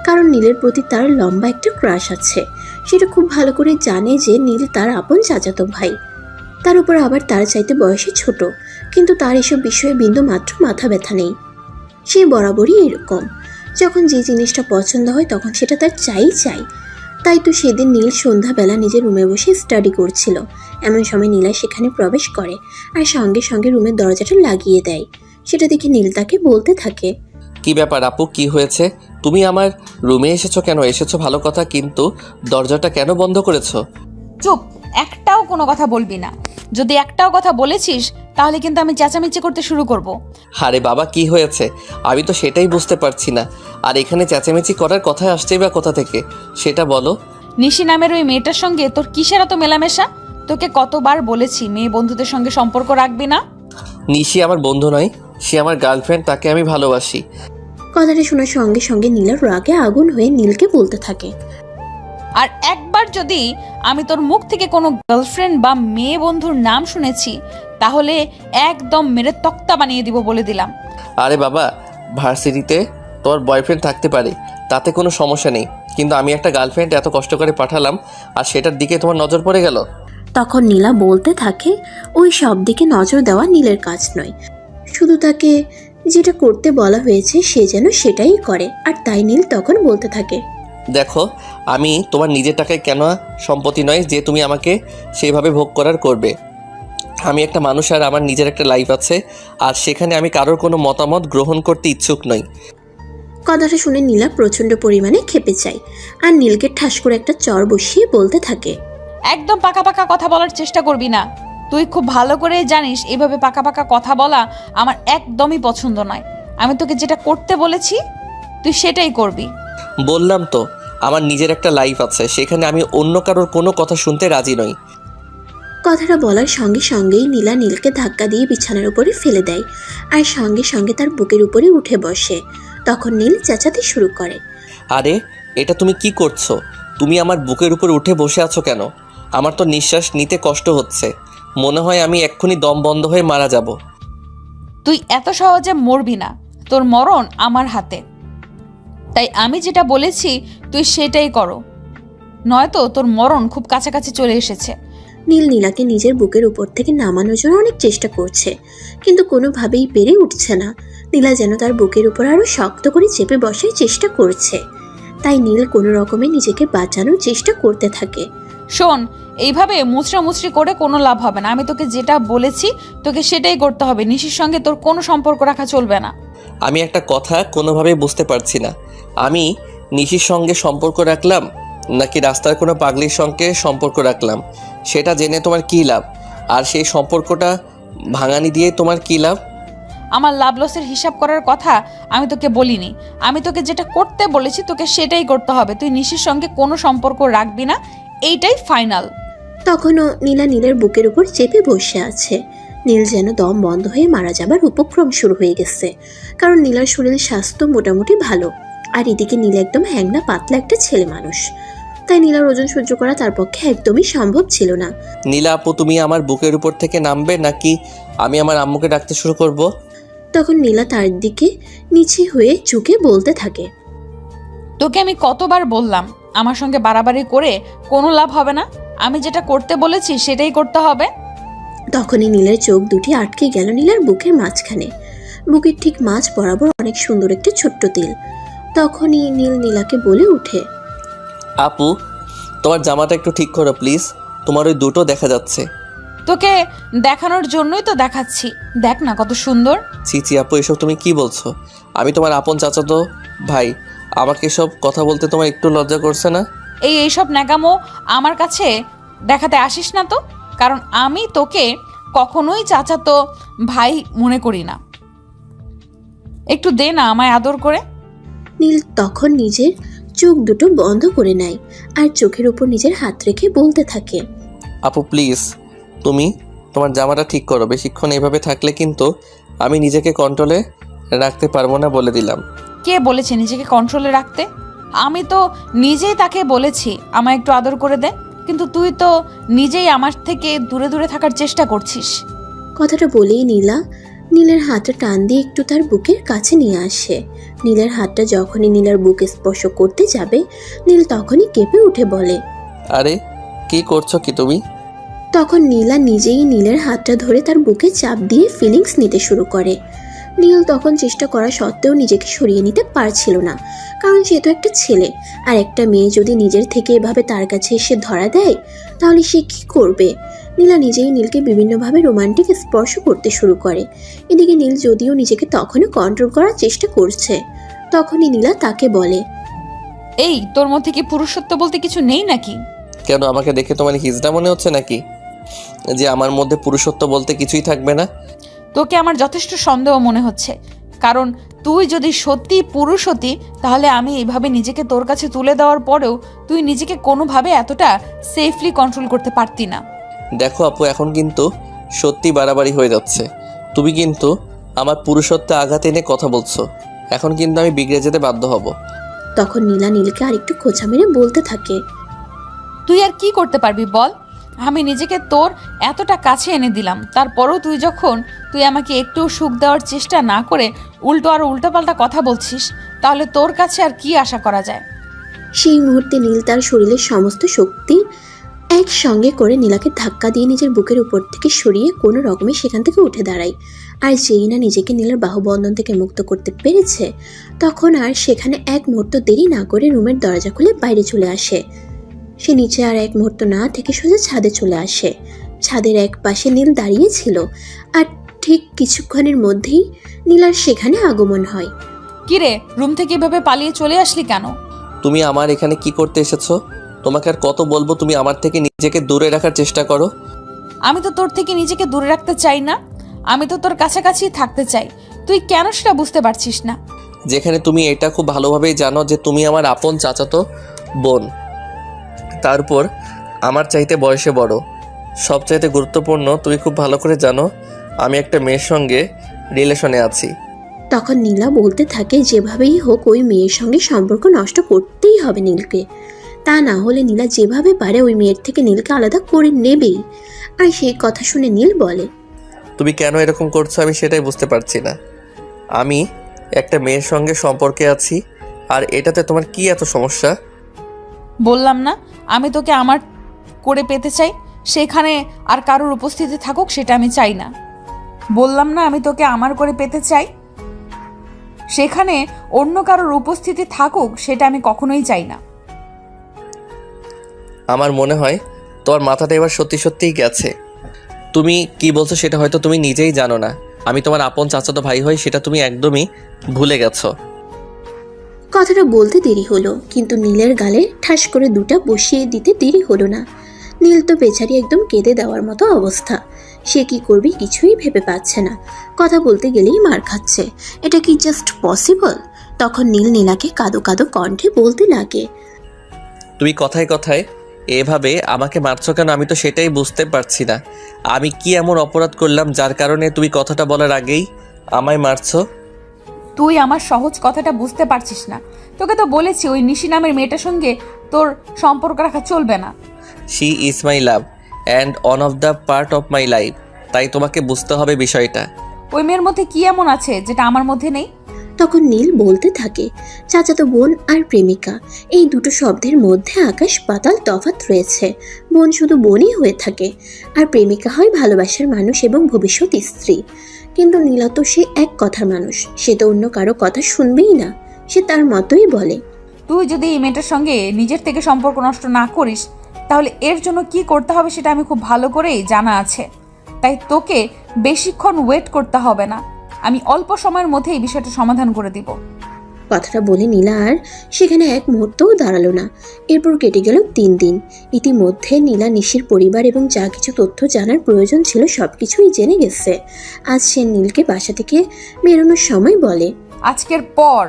কারণ নীলের প্রতি তার লম্বা একটা ক্রাশ আছে। সেটা খুব ভালো করে জানে যে নীল তার আপন চাচাতো ভাই, তার উপর আবার তার চাইতে বয়সে ছোট, কিন্তু তার এসব বিষয়ে বিন্দু মাত্র মাথা ব্যথা নেই। সে বরাবরই এরকম, যখন যে জিনিসটা পছন্দ হয় তখন সেটা তার চাই। তাই তো সেদিন নীল সন্ধ্যাবেলা নিজের রুমে বসে স্টাডি করছিল। এমন সময় নীলা সেখানে প্রবেশ করে আর সঙ্গে সঙ্গে রুমের দরজাটা লাগিয়ে দেয়। সেটা দেখে নীল তাকে বলতে থাকে, কি ব্যাপার আপু, কি হয়েছে? তুমি আমার রুমে এসেছো কেন? এসেছো ভালো কথা, কিন্তু দরজাটা কেন বন্ধ করেছো? চুপ, একটাও কোনো কথা বলবি না। যদি একটাও কথা বলেছিস তাহলে কিন্তু আমি চেঁচামেচি করতে শুরু করব। আরে বাবা, কি হয়েছে? আমি তো সেটাই বুঝতে পারছি না। আর এখানে চেঁচামেচি করার কথা আসছেই বা কোথা থেকে, সেটা বলো। নিশি নামের ওই মেয়েটার সঙ্গে তোর কিসের এত মেলামেশা? তোকে কতবার বলেছি মেয়ে বন্ধুদের সঙ্গে সম্পর্ক রাখবি না। নিশি আমার বন্ধু নয়, সে আমার গার্লফ্রেন্ড, তাকে আমি ভালোবাসি। কথাটা শোনার সঙ্গে সঙ্গে নীলা রাগে আগুন হয়ে নীলকে বলতে থাকে। আর একবার যদি আমি তোর মুখ থেকে কোনো গার্লফ্রেন্ড বা মেয়ে বন্ধুর নাম শুনেছি তাহলে একদম মেরে তক্তা বানিয়ে দিব বলে দিলাম। আরে বাবা, ভার্সিটিতে তোর বয়ফ্রেন্ড থাকতে পারে, তাতে কোনো সমস্যা নেই, কিন্তু আমি একটা গার্লফ্রেন্ড এত কষ্ট করে পাঠালাম আর সেটার দিকে তোমার নজর পড়ে গেল। তখন নীলা বলতে থাকে ওই সব দিকে নজর দেওয়া নীলের কাজ নয়, শুধু তাকে যেটা করতে বলা হয়েছে সে যেন সেটাই করে। আর তাই নীল তখন বলতে থাকে, দেখো, আমি তোমার নিজের টাকায় কেন সম্পত্তি নয় যে তুমি আমাকে সেইভাবে ভোগ করার করবে। আমি একটা মানুষ আর আমার নিজের একটা লাইফ আছে, আর সেখানে আমি কারোর কোনো মতামত গ্রহণ করতে ইচ্ছুক নই। কথাটা শুনে নীলা প্রচণ্ড পরিমাণে ক্ষেপে যায় আর নীলকে ঠাস করে একটা চর বসিয়ে বলতে থাকে, একদম পাকা পাকা কথা বলার চেষ্টা করবি না। তুই খুব ভালো করে জানিস এভাবে পাকা পাকা কথা বলা আমার একদমই পছন্দ নয়। আমি তোকে যেটা করতে বলেছি তুই সেটাই করবি। বললাম তো, আমার নিজের একটা লাইফ আছে, সেখানে আমি অন্য কারোর কোনো কথা শুনতে রাজি নই। কথাটা বলার সঙ্গে সঙ্গেই নীলা নীলকে ধাক্কা দিয়ে বিছানার উপরে ফেলে দেয় আর সঙ্গে সঙ্গে তার বুকের উপরে উঠে বসে। তখন নীল চেঁচাতে শুরু করে, আরে এটা তুমি কি করছো? তুমি আমার বুকের উপর উঠে বসে আছো কেন? আমার তো নিঃশ্বাস নিতে কষ্ট হচ্ছে, মনে হয় আমি এক্ষুনি দম বন্ধ হয়ে মারা যাব। তুই এত সহজে মরবি না, তোর মরণ আমার হাতে। তাই আমি যেটা বলেছি তুই সেটাই করো, নয়তো তোর মরণ খুব কাছাকাছি চলে এসেছে। নীল নীলাকে নিজের বুকের উপর থেকে নামানোর জন্য অনেক চেষ্টা করছে, কিন্তু কোনোভাবেই পেরে উঠছে না। নীলা যেন তার বুকের উপর আরো শক্ত করে চেপে বসার চেষ্টা করছে। তাই নীল কোনো রকমে নিজেকে বাঁচানোর চেষ্টা করতে থাকে। শোন, এইভাবে মুচড়ামুচড়ি করে কোনো লাভ হবে না। আমি তোকে যেটা বলেছি তোকে সেটাই করতে হবে। নিশির সঙ্গে তোর কোনো সম্পর্ক রাখা চলবে না। আমি একটা কথা কোনোভাবেই বুঝতে পারছি না, আমি নিশির সঙ্গে সম্পর্ক রাখলাম নাকি রাস্তার কোনো পাগলির সঙ্গে সম্পর্ক রাখলাম, সেটা জেনে তোমার কী লাভ? আর সেই সম্পর্কটা ভাঙানি দিয়ে তোমার কী লাভ? আমার লাভ লসের হিসাব করার কথা আমি তোকে বলিনি। আমি তোকে যেটা করতে বলেছি তোকে সেটাই করতে হবে। তুই নিশির সঙ্গে কোনো সম্পর্ক রাখবি না, এইটাই ফাইনাল। তখনও নীলা নীলের বুকের উপর চেপে বসে আছে। নীল যেন দম বন্ধ হয়ে মারা যাবার উপক্রম শুরু হয়ে গেছে, কারণ নীলার শরীর স্বাস্থ্য মোটামুটি ভালো, আর এদিকে নীল একদম হ্যাংলা পাতলা একটা ছেলে মানুষ। তাই নীলার ওজন সহ্য করা তার পক্ষে একদমই সম্ভব ছিল না। নীলা আপু, তুমি আমার বুকের উপর থেকে নামবে নাকি আমি আমার আম্মুকে ডাকতে শুরু করব? তখন নীলা তার দিকে নিচে হয়ে ঝুঁকে বলতে থাকে, তোকে আমি কতবার বললাম আমার সঙ্গে বাড়াবাড়ি করে কোনো লাভ হবে না। আমি যেটা করতে বলেছি সেটাই করতে হবে। তখনই নীলের চোখ দুটি আটকে গেল নীলার বুকের মাঝখানে। বুকের ঠিক মাঝ বরাবর অনেক সুন্দর একটা ছোট্ট তিল। তখনই নীল নীলাকে বলে উঠে, আপু, তোমার জামাটা একটু ঠিক করো প্লিজ, তোমার ওই দুটো দেখা যাচ্ছে। তোকে দেখানোর জন্যই তো দেখাচ্ছি, দেখ না কত সুন্দর। ছি ছি আপু, এসব তুমি কি বলছো? আমি তোমার আপন চাচাতো ভাই, আমাকে এসব কথা বলতে তোমার একটু লজ্জা করছে না? এইসব ন্যাকামো আমার কাছে দেখাতে আসিস না তো, কারণ আমি তোকে কখনোই চাচাতো ভাই মনে করি না। একটু দে না আমায় আদর করে। নীল তখন নিজের চোখ দুটো বন্ধ করে নেয় আর চোখের উপর নিজের হাত রেখে বলতে থাকে, আপু প্লিজ, তুমি তোমার জামাটা ঠিক করো। বেশিক্ষণ এইভাবে থাকলে কিন্তু আমি নিজেকে কন্ট্রোলে রাখতে পারবো না, বলে দিলাম। কে বলেছে নিজেকে কন্ট্রোলে রাখতে? আমি তো নিজেই তাকে বলেছি আমায় একটু আদর করে দে, কিন্তু তুই তো নিজেই আমার থেকে দূরে দূরে থাকার চেষ্টা করছিস। কথাটা বলেই নীলা নীলের হাতটা টান দিয়ে একটু তার বুকের কাছে নিয়ে আসে। নীলের হাতটা যখনই নীলার বুকে স্পর্শ করতে যাবে, নীল তখনই কেঁপে উঠে বলে, আরে কি করছো কি তুমি? তখন নীলা নিজেই নীলের হাতটা ধরে তার বুকে চাপ দিয়ে ফিলিংস নিতে শুরু করে। নীল তখন চেষ্টা করা সত্ত্বেও নিজেকে সরিয়ে নিতে পারছিল না, কারণ সে তো একটা ছেলে, আর একটা মেয়ে যদি নিজের থেকে এভাবে তার কাছে এসে ধরা দেয় তাহলে সে কি করবে। নীলা নিজেই নীলকে বিভিন্নভাবে রোমান্টিক স্পর্শ করতে শুরু করে। এদিকে নীল যদিও নিজেকে তখনও কন্ট্রোল করার চেষ্টা করছে, তখনই নীলা তাকে বলে, এই তোর মধ্যে কি পুরুষত্ব বলতে কিছু নেই নাকি? কেন, আমাকে দেখে তোমার হিজড়া মনে হচ্ছে নাকি যে আমার মধ্যে পুরুষত্ব বলতে কিছুই থাকবে না? তোকে আমার যথেষ্ট সন্দেহ মনে হচ্ছে, কারণ তুই যদি সত্যি পুরুষ হতি তাহলে আমি এইভাবে নিজেকে তোর কাছে তুলে দেওয়ার পরেও তুই নিজেকে কোনোভাবে এতটা সেফলি কন্ট্রোল করতে পারতি না। দেখো আপু, এখন কিন্তু সত্যি বাড়াবাড়ি হয়ে যাচ্ছে। তুমি কিন্তু আমার পুরুষত্বে আঘাত এনে কথা বলছো। এখন কিন্তু আমি বিগড়ে যেতে বাধ্য হব। তখন নীলা নীলকে আরেকটু খোঁচা মেরে বলতে থাকে। তুই আর কি করতে পারবি বল? আমি নিজেকে তোর এতটা কাছে এনে দিলাম, তারপরও তুই আমাকে একটু সুখ দেওয়ার চেষ্টা না করে উল্টো আর উল্টোপাল্টা কথা বলছিস, তাহলে তোর কাছে আর কি আশা করা যায়? সেই মুহূর্তে নীল তার শরীরের সমস্ত শক্তি একসঙ্গে করে নীলাকে ধাক্কা দিয়ে নিজের বুকের উপর থেকে সরিয়ে কোনো রকমে সেখান থেকে উঠে দাঁড়ায়। আর যেই না নিজেকে নীলার বাহুবন্ধন থেকে মুক্ত করতে পেরেছে, তখন আর সেখানে এক মুহূর্ত দেরি না করে রুমের দরজা খুলে বাইরে চলে আসে। সে নিচে আর এক মুহূর্ত না থেকে সোজা ছাদে চলে আসে। ছাদের এক পাশে নীল দাঁড়িয়ে ছিল, আর ঠিক কিছুক্ষণের মধ্যেই নীলার সেখানে আগমন হয়। কিরে, রুম থেকে এভাবে পালিয়ে চলে আসলি কেন? তুমি আমার এখানে কি করতে এসেছো? তোমাকে আর কত বলবো তুমি আমার থেকে নিজেকে দূরে রাখার চেষ্টা করো? আমি তো তোর থেকে নিজেকে দূরে রাখতে চাই না, আমি তো তোর কাছাকাছি থাকতে চাই। তুই কেন সেটা বুঝতে পারছিস না? যেখানে তুমি এটা খুব ভালোভাবেই জানো যে তুমি আমার আপন চাচাতো বোন, তারপর আমার চাইতে বয়সে বড়, সবচাইতে গুরুত্বপূর্ণ তুমি খুব ভালো করে জানো আমি একটা মেয়ের সঙ্গে রিলেশনে আছি। তখন নীলা বলতে থাকে যেভাবেই হোক ওই মেয়ের সঙ্গে সম্পর্ক নষ্ট করতেই হবে নীলকে, তা না হলে নীলা যেভাবে পারে ওই মেয়ের থেকে নীলকে আলাদা করে নেবেই। আর সেই কথা শুনে নীল বলে, তুমি কেন এরকম করছো আমি সেটাই বুঝতে পারছি না। আমি একটা মেয়ের সঙ্গে সম্পর্কে আছি, আর এটাতে তোমার কি এত সমস্যা? বললাম না আমি তোকে আমার করে পেতে চাই, সেখানে আর কারোর উপস্থিতি থাকুক সেটা আমি চাই না। বললাম না আমি তোকে আমার করে পেতে চাই, সেখানে অন্য কারোর উপস্থিতি থাকুক সেটা আমি কখনোই চাই না। আমার মনে হয় তোমার মাথাটা এবার সত্যি সত্যিই গেছে। তুমি কি বলছো সেটা হয়তো তুমি নিজেই জানো না। আমি তোমার আপন চাচাতো ভাই হই সেটা তুমি একদমই ভুলে গেছো। কথাটা বলতে দেরি হলো, কিন্তু নীলের গালে ঠাস করে দুটা বসিয়ে দিতে দেরি হলো না। নীল তো বেচারি একদম কেঁদে দেওয়ার মতো অবস্থা। সে কি করবে কিছুই ভেবে পাচ্ছে না। কথা বলতে গেলেই মার খাচ্ছে, এটা কি জাস্ট পসিবল? তখন নীল নীলাকে কাঁদো কাঁদো কণ্ঠে বলতে লাগে, তুমি কথায় কথায় এভাবে আমাকে মারছো কেন? আমি তো সেটাই বুঝতে পারছি না। আমি কি এমন অপরাধ করলাম যার কারণে তুমি কথাটা বলার আগেই আমায় মারছো? তুই আমার সহজ কথাটা বুঝতে পারছিস না। তোকে তো বলেছি ওই নিশি নামের মেয়েটার সঙ্গে তোর সম্পর্ক রাখা চলবে না। She is my love and on of the part of my life, তাই তোমাকে বুঝতে হবে বিষয়টা। ওই মেয়ের মধ্যে কি এমন আছে যেটা আমার মধ্যে নেই? তখন নীল বলতে থাকে, চাচাতো বোন আর প্রেমিকা এই দুটো শব্দের মধ্যে আকাশ পাতাল তফাৎ রয়েছে। বোন শুধু বোনই হয়ে থাকে, আর প্রেমিকা হয় ভালোবাসার মানুষ এবং ভবিষ্যৎ স্ত্রী। কিন্তু নীলা তো সে এক কথার মানুষ, সে তো অন্য কারো কথা শুনবেই না, সে তার মতোই বলে। তুই যদি এই মেয়েটার সঙ্গে নিজের থেকে সম্পর্ক নষ্ট না করিস, তাহলে এর জন্য কি করতে হবে সেটা আমি খুব ভালো করেই জানা আছে। তাই তোকে বেশিক্ষণ ওয়েট করতে হবে না, আমি অল্প সময়ের মধ্যে এই বিষয়টা সমাধান করে দিব। কথাটা বলে নীলা আর সেখানে এক মুহূর্তও দাঁড়ালো না। এরপর কেটে গেল 3 দিন। ইতিমধ্যে নীলা নিশির পরিবার এবং যা কিছু তথ্য জানার প্রয়োজন ছিল সবকিছুই জেনে গেছে। আজ সে নীলকে বাসা থেকে বেরোনোর সময় বলে, আজকের পর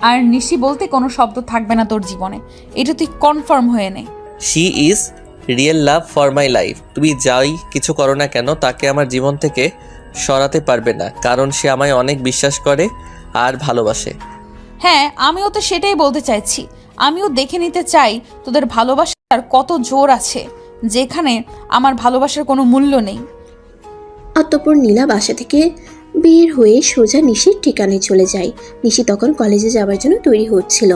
আর নিশি বলতে কোনো শব্দ থাকবে না তোর জীবনে, এটা তুই কনফার্ম হয়ে নে। She is real love for my life. তুমি যাই কিছু করো না কেন তাকে আমার জীবন থেকে সরাতে পারবে না, কারণ সে আমায় অনেক বিশ্বাস করে আর ভালোবাসে। হ্যাঁ, আমিও তো সেটাই বলতে চাইছি। আমিও দেখে নিতে চাই তোদের ভালোবাসার কত জোর আছে, যেখানে আমার ভালোবাসার কোনো মূল্য নেই। অতঃপর নীলা বাসা থেকে বের হয়ে সোজা নিশির ঠিকানায় চলে যায়। নিশি তখন কলেজে যাওয়ার জন্য তৈরি হচ্ছিল।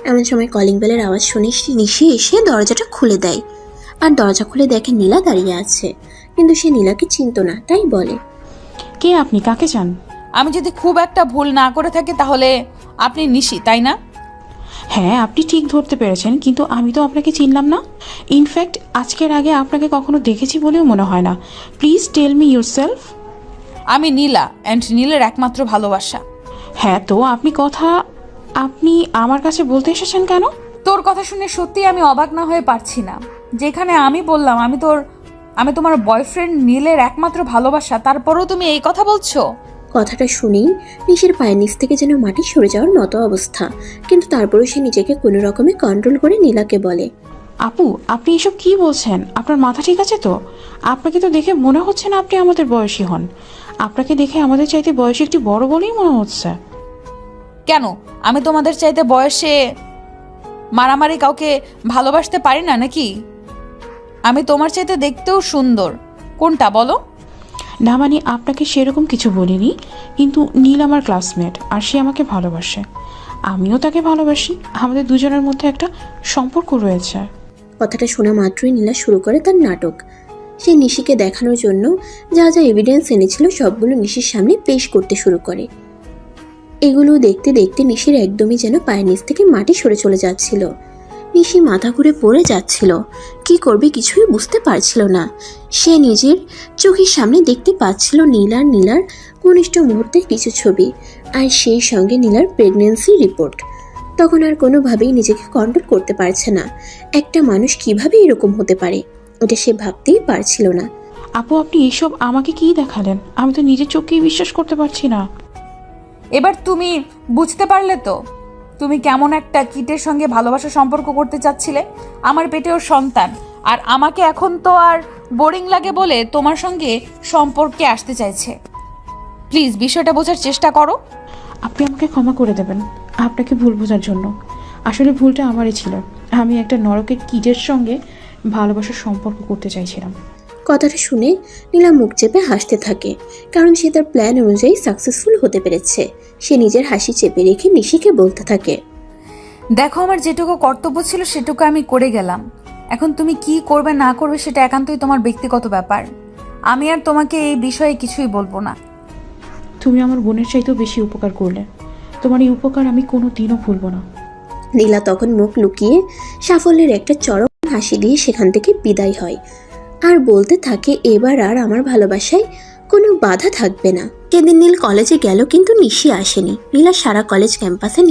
এমন সময় কলিং বেলের আওয়াজ শুনে নিশি এসে দরজাটা খুলে দেয়, আর দরজা খুলে দেখে নীলা দাঁড়িয়ে আছে। কিন্তু সে নীলাকে চিনত না, তাই বলে, কে আপনি? কাকে চান? আমি যদি খুব একটা ভুল না করে থাকি তাহলে আপনি নিশি, তাই না? হ্যাঁ, আপনি ঠিক ধরতে পেরেছেন, কিন্তু আমি তো আপনাকে চিনলাম না। ইনফ্যাক্ট আজকের আগে আপনাকে কখনো দেখেছি বলেও মনে হয় না। Please tell me yourself. আমি নীলা, অ্যান্ড নীলের একমাত্র ভালোবাসা। হ্যাঁ, তো আপনি আমার কাছে বলতে এসেছেন কেন? তোর কথা শুনে সত্যি আমি অবাক না হয়ে পারছি না। যেখানে আমি বললাম আমি তোমার বয়ফ্রেন্ড নীলের একমাত্র ভালোবাসা, তারপরেও তুমি এই কথা বলছো। কথাটা শুনেই নিশির পায়ের নিচ থেকে যেন মাটি সরে যাওয়ার মতো অবস্থা। কিন্তু তারপরেও সে নিজেকে কোনো রকমে কন্ট্রোল করে নীলাকে বলে, আপু, আপনি এসব কি বলছেন? আপনার মাথা ঠিক আছে তো? আপনাকে তো দেখে মনে হচ্ছে না আপনি আমাদের বয়সী হন। আপনাকে দেখে আমাদের চাইতে বয়সে একটু বড় বলেই মনে হচ্ছে। কেন আমি তোমাদের চাইতে বয়সে মারামারি কাউকে ভালোবাসতে পারি না নাকি? আমি তোমার চাইতে দেখতেও সুন্দর, কোনটা বলো? না মানে আপনাকে সেরকম কিছু বলিনি, কিন্তু নীল আমার ক্লাসমেট আর সে আমাকে ভালোবাসে, আমিও তাকে ভালোবাসি, আমাদের দুজনের মধ্যে একটা সম্পর্ক রয়েছে। কথাটা শোনা মাত্রই নীলা শুরু করে তার নাটক। সে নিশিকে দেখানোর জন্য যা যা এভিডেন্স এনেছিল সবগুলো নিশির সামনে পেশ করতে শুরু করে। এগুলো দেখতে দেখতে নিশির একদমই যেন পায়ের নিচ থেকে মাটি সরে চলে যাচ্ছিল। নিশি মাথা ঘুরে পড়ে যাচ্ছিল, কি করবে কিছুই বুঝতে পারছিল না। সে নিজের চোখের সামনে দেখতে পাচ্ছিল নীলার ঘনিষ্ঠ মুহূর্তের কিছু ছবি, আর সেই সঙ্গে নীলার প্রেগন্যান্সি রিপোর্ট। তখন আর কোনোভাবেই নিজেকে কন্ট্রোল করতে পারছে না। একটা মানুষ কিভাবে এরকম হতে পারে, ওটা সে ভাবতেই পারছিল না। আপু আপনি এইসব আমাকে কি দেখালেন? আমি তো নিজের চোখকেই বিশ্বাস করতে পারছি না। এবার তুমি বুঝতে পারলে তো তুমি কেমন একটা কিটের সঙ্গে ভালোবাসার সম্পর্ক করতে চাচ্ছিলে? আমার পেটেও সন্তান, আর আমাকে এখন তো আর বোরিং লাগে বলে তোমার সঙ্গে সম্পর্কে আসতে চাইছে। প্লিজ বিষয়টা বোঝার চেষ্টা করো। আপনি আমাকে ক্ষমা করে দেবেন আপনাকে ভুল বোঝার জন্য। আসলে ভুলটা আমারই ছিল, আমি একটা নরকের কিটের সঙ্গে ভালোবাসার সম্পর্ক করতে চাইছিলাম। কথাটা শুনে নীলা মুখ চেপে হাসতে থাকে, কারণ সে তার প্ল্যান অনুযায়ী সাকসেসফুল হতে পেরেছে। সে নিজের হাসি চেপে রেখে নিশিকে বলতে থাকে, দেখো আমার যেটুকু কর্তব্য ছিল সেটুকু আমি করে গেলাম। এখন তুমি কি করবে না করবে সেটা একান্তই তোমার ব্যক্তিগত ব্যাপার। আমি আর তোমাকে এই বিষয়ে কিছুই বলবো না। তুমি আমার বোনের চাইতেও বেশি উপকার করলে, তোমার এই উপকার আমি কোনো দিনও ভুলব না। নীলা তখন মুখ লুকিয়ে সাফল্যের একটা চরম হাসি দিয়ে সেখান থেকে বিদায় হয়, আর বলতে থাকে, এবার আর আমার ভালোবাসায় কোনো বাধা থাকবে না। সেদিন নীল কলেজে গেল, কিন্তু নিশি আসেনি। নীল সারা কলেজ ক্যাম্পাসে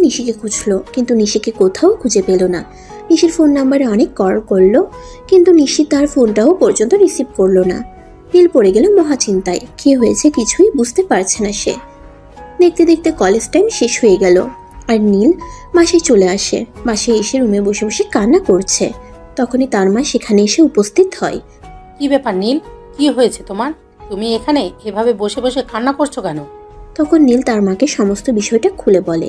নিশিকে খুঁজলো, কিন্তু নিশিকে কোথাও খুঁজে পেল না। নিশির ফোন নাম্বারে অনেক কল করলো, কিন্তু নিশি তার ফোনটাও পর্যন্ত রিসিভ করলো না। নীল পড়ে গেল মহাচিন্তায়, কি হয়েছে কিছুই বুঝতে পারছে না সে। দেখতে দেখতে কলেজ টাইম শেষ হয়ে গেল, আর নীল বাসায় চলে আসে। বাসায় এসে রুমে বসে বসে কান্না করছে। তখনই তার মা সেখানে এসে উপস্থিত হয়। কি ব্যাপার নীল, কি হয়েছে তোমার? তুমি এখানে এভাবে বসে বসে কান্না করছো কেন? তখন নীল তার মাকে সমস্ত বিষয়টা খুলে বলে।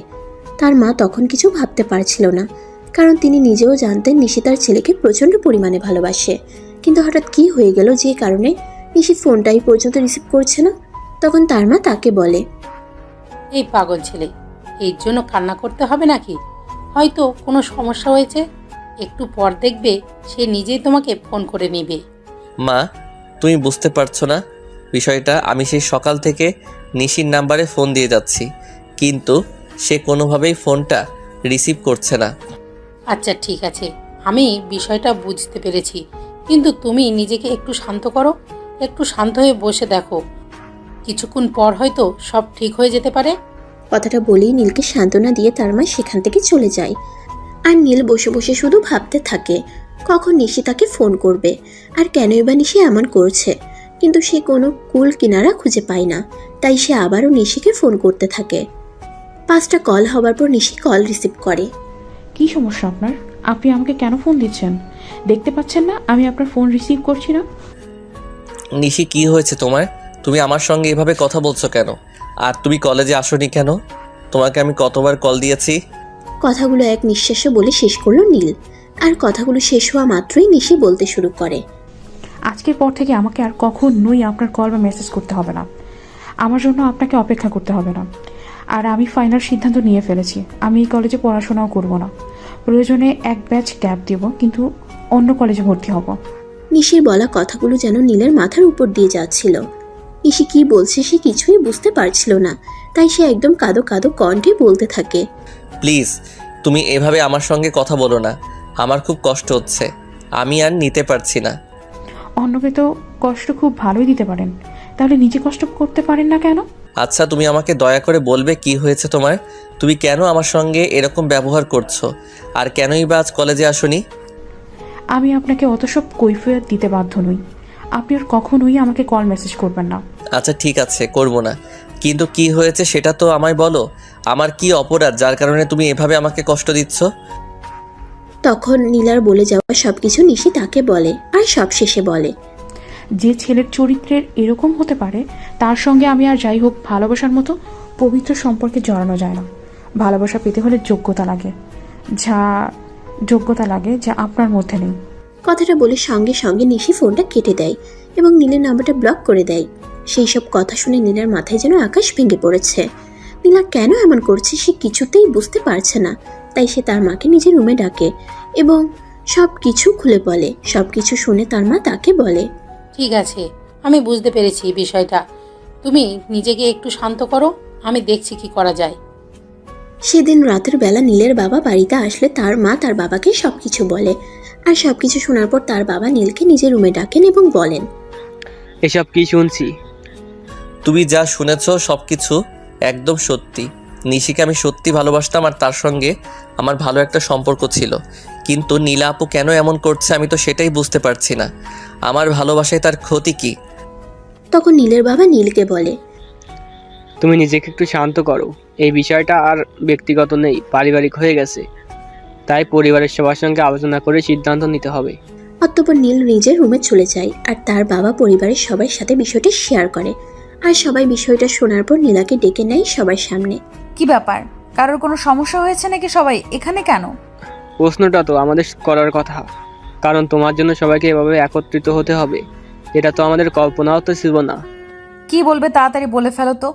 তার মা তখন কিছু ভাবতে পারছিল না, কারণ তিনি নিজেও জানতেন নিশি তার ছেলেকে প্রচণ্ড পরিমাণে ভালোবাসে। কিন্তু হঠাৎ কি হয়ে গেল যে কারণে নিশি ফোনটাই পর্যন্ত রিসিভ করছে না। তখন তার মা তাকে বলে, এই পাগল ছেলে, এর জন্য কান্না করতে হবে নাকি? হয়তো কোনো সমস্যা হয়েছে, একটু পর দেখবে সে নিজেই তোমাকে ফোন করে নেবে। মা, তুমি বুঝতে পারছো না বিষয়টা? আমি সেই সকাল থেকে নিশির নাম্বারে ফোন দিয়ে যাচ্ছি, কিন্তু সে কোনোভাবেই ফোনটা রিসিভ করছে না। আচ্ছা ঠিক আছে, আমি বিষয়টা বুঝতে পেরেছি, কিন্তু তুমি নিজেকে একটু শান্ত করো, একটু শান্ত হয়ে বসে দেখো, কিছুক্ষণ পর হয়তো সব ঠিক হয়ে যেতে পারে। কথাটা বলেই নীলকে সান্ত্বনা দিয়ে তার মা সেখান থেকে চলে যায়। আর নীল বসে বসে শুধু ভাবতে থাকে কখন নিশি তাকে ফোন করবে, আর কেনই বা নিশি এমন করছে। কিন্তু সে কোনো কুল কিনারা খুঁজে পায় না, তাই সে আবারও নিশিকে ফোন করতে থাকে। 5টা কল হবার পর নিশি কল রিসিভ করে। কি সমস্যা আপনার? আপনি আমাকে কেন ফোন দিচ্ছেন? দেখতে পাচ্ছেন না আমি আপনার ফোন রিসিভ করছি না? নিশি, কি হয়েছে তোমার? তুমি আমার সঙ্গে এভাবে কথা বলছো কেন? আর তুমি কলেজে আসোনি কেন? তোমাকে আমি কতবার কল দিয়েছি? কথাগুলো এক নিঃশ্বাসে বলে শেষ করলো নীল। আর কথাগুলো শেষ হওয়া মাত্রই নিশি বলতে শুরু করে, আজকের পর থেকে আমাকে আর কখনোই আপনার কল বা মেসেজ করতে হবে না, আমার জন্য আপনাকে অপেক্ষা করতে হবে না। আর আমি ফাইনাল সিদ্ধান্ত নিয়ে ফেলেছি, আমি এই কলেজে পড়াশোনাও করব না, প্রয়োজনে এক ব্যাচ গ্যাপ দেব, কিন্তু অন্য কলেজে ভর্তি হব। নিশির বলা কথাগুলো যেন নীলের মাথার উপর দিয়ে যাচ্ছিল। নিশি কি বলছে সে কিছুই বুঝতে পারছিল না, তাই সে একদম কাঁদো কাঁদো কণ্ঠে বলতে থাকে, প্লিজ তুমি এভাবে আমার সঙ্গে কথা বলো না, আমার খুব কষ্ট হচ্ছে, আমি আর নিতে পারছি না। অন্যকে তো কষ্ট খুব ভালোই দিতে পারেন, তাহলে নিজে কষ্ট করতে পারেন না কেন? আচ্ছা, তুমি আমাকে দয়া করে বলবে কি হয়েছে তোমার? তুমি কেন আমার সঙ্গে এরকম ব্যবহার করছো? আর কেনই বা আজ কলেজে আসোনি? আমি আপনাকে অত সব কৈফিয়ত দিতে বাধ্য নই, আপনি আর কখনোই আমাকে কল মেসেজ করবেন না। আচ্ছা ঠিক আছে, করবো না, কিন্তু কি হয়েছে সেটা তো আমায় বলো। আমার কি অপরাধ যার কারণে তুমি এভাবে আমাকে কষ্ট দিচ্ছ? তখন নীলার বলে যাওয়া সবকিছু নিশি তাকে বলে, আর সব শেষে বলে, যে ছেলের চরিত্রের এরকম হতে পারে তার সঙ্গে আমি আর যাই হোক ভালোবাসার মতো পবিত্র সম্পর্কে জড়ানো যায় না। ভালোবাসা পেতে হলে যোগ্যতা লাগে যা আপনার মধ্যে নেই। কথাটা বলে সঙ্গে সঙ্গে নিশি ফোনটা কেটে দেয় এবং নীলের নাম্বারটা ব্লক করে দেয়। সেই সব কথা শুনে নীলার মাথায় যেন আকাশ ভেঙে পড়েছে। নীলা কেন এমন করছে সে কিছুতেই বুঝতে পারছে না। তাই সে তার মাকে নিজের রুমে ডাকে এবং সব কিছু খুলে বলে। সব কিছু শুনে তার মা তাকে বলে, ঠিক আছে, আমি বুঝতে পেরেছি বিষয়টা। তুমি নিজেকে একটু শান্ত করো, আমি দেখছি কি করা যায়। সেদিন রাতের বেলা নীলের বাবা বাড়িতে আসলে তার মা তার বাবাকে সবকিছু বলে। আর সবকিছু শোনার পর তার বাবা নীলকে নিজের রুমে ডাকেন এবং বলেন, এসব কি শুনছি? তুমি যা শুনেছ সব কিছু একদম সত্যি। নিশিকে আমি সত্যি ভালোবাসতাম আর তার সঙ্গে আমার ভালো একটা সম্পর্ক ছিল, কিন্তু নীলা আপু কেন এমন করছে আমি তো সেটাই বুঝতে পারছি না। আমার ভালোবাসায় তার ক্ষতি কি? তখন নীলের বাবা নীলকে বলে, তুমি নিজেকে একটু শান্ত করো। এই বিষয়টা আর ব্যক্তিগত নেই, পারিবারিক হয়ে গেছে। তাই পরিবারের সবার সঙ্গে আলোচনা করে সিদ্ধান্ত নিতে হবে। অতঃপর নীল নিজের রুমে চলে যায় আর তার বাবা পরিবারের সবার সাথে বিষয়টা শেয়ার করে। আর সবাই বিষয়টা শোনার পর নীলাকে ডেকে নেয় সবার সামনে। কি ব্যাপার, কারোর কোনো সমস্যা হয়েছে নাকি? সবাই এখানে কেন? প্রশ্নটা তো আমাদের করার কথা, কারণ তোমার জন্য সবাইকে এভাবে একত্রিত হতে হবে। এটা তো আমাদের কল্পনাও তো ছিল না। কি বলবে তাড়াতাড়ি বলে ফেলো তো,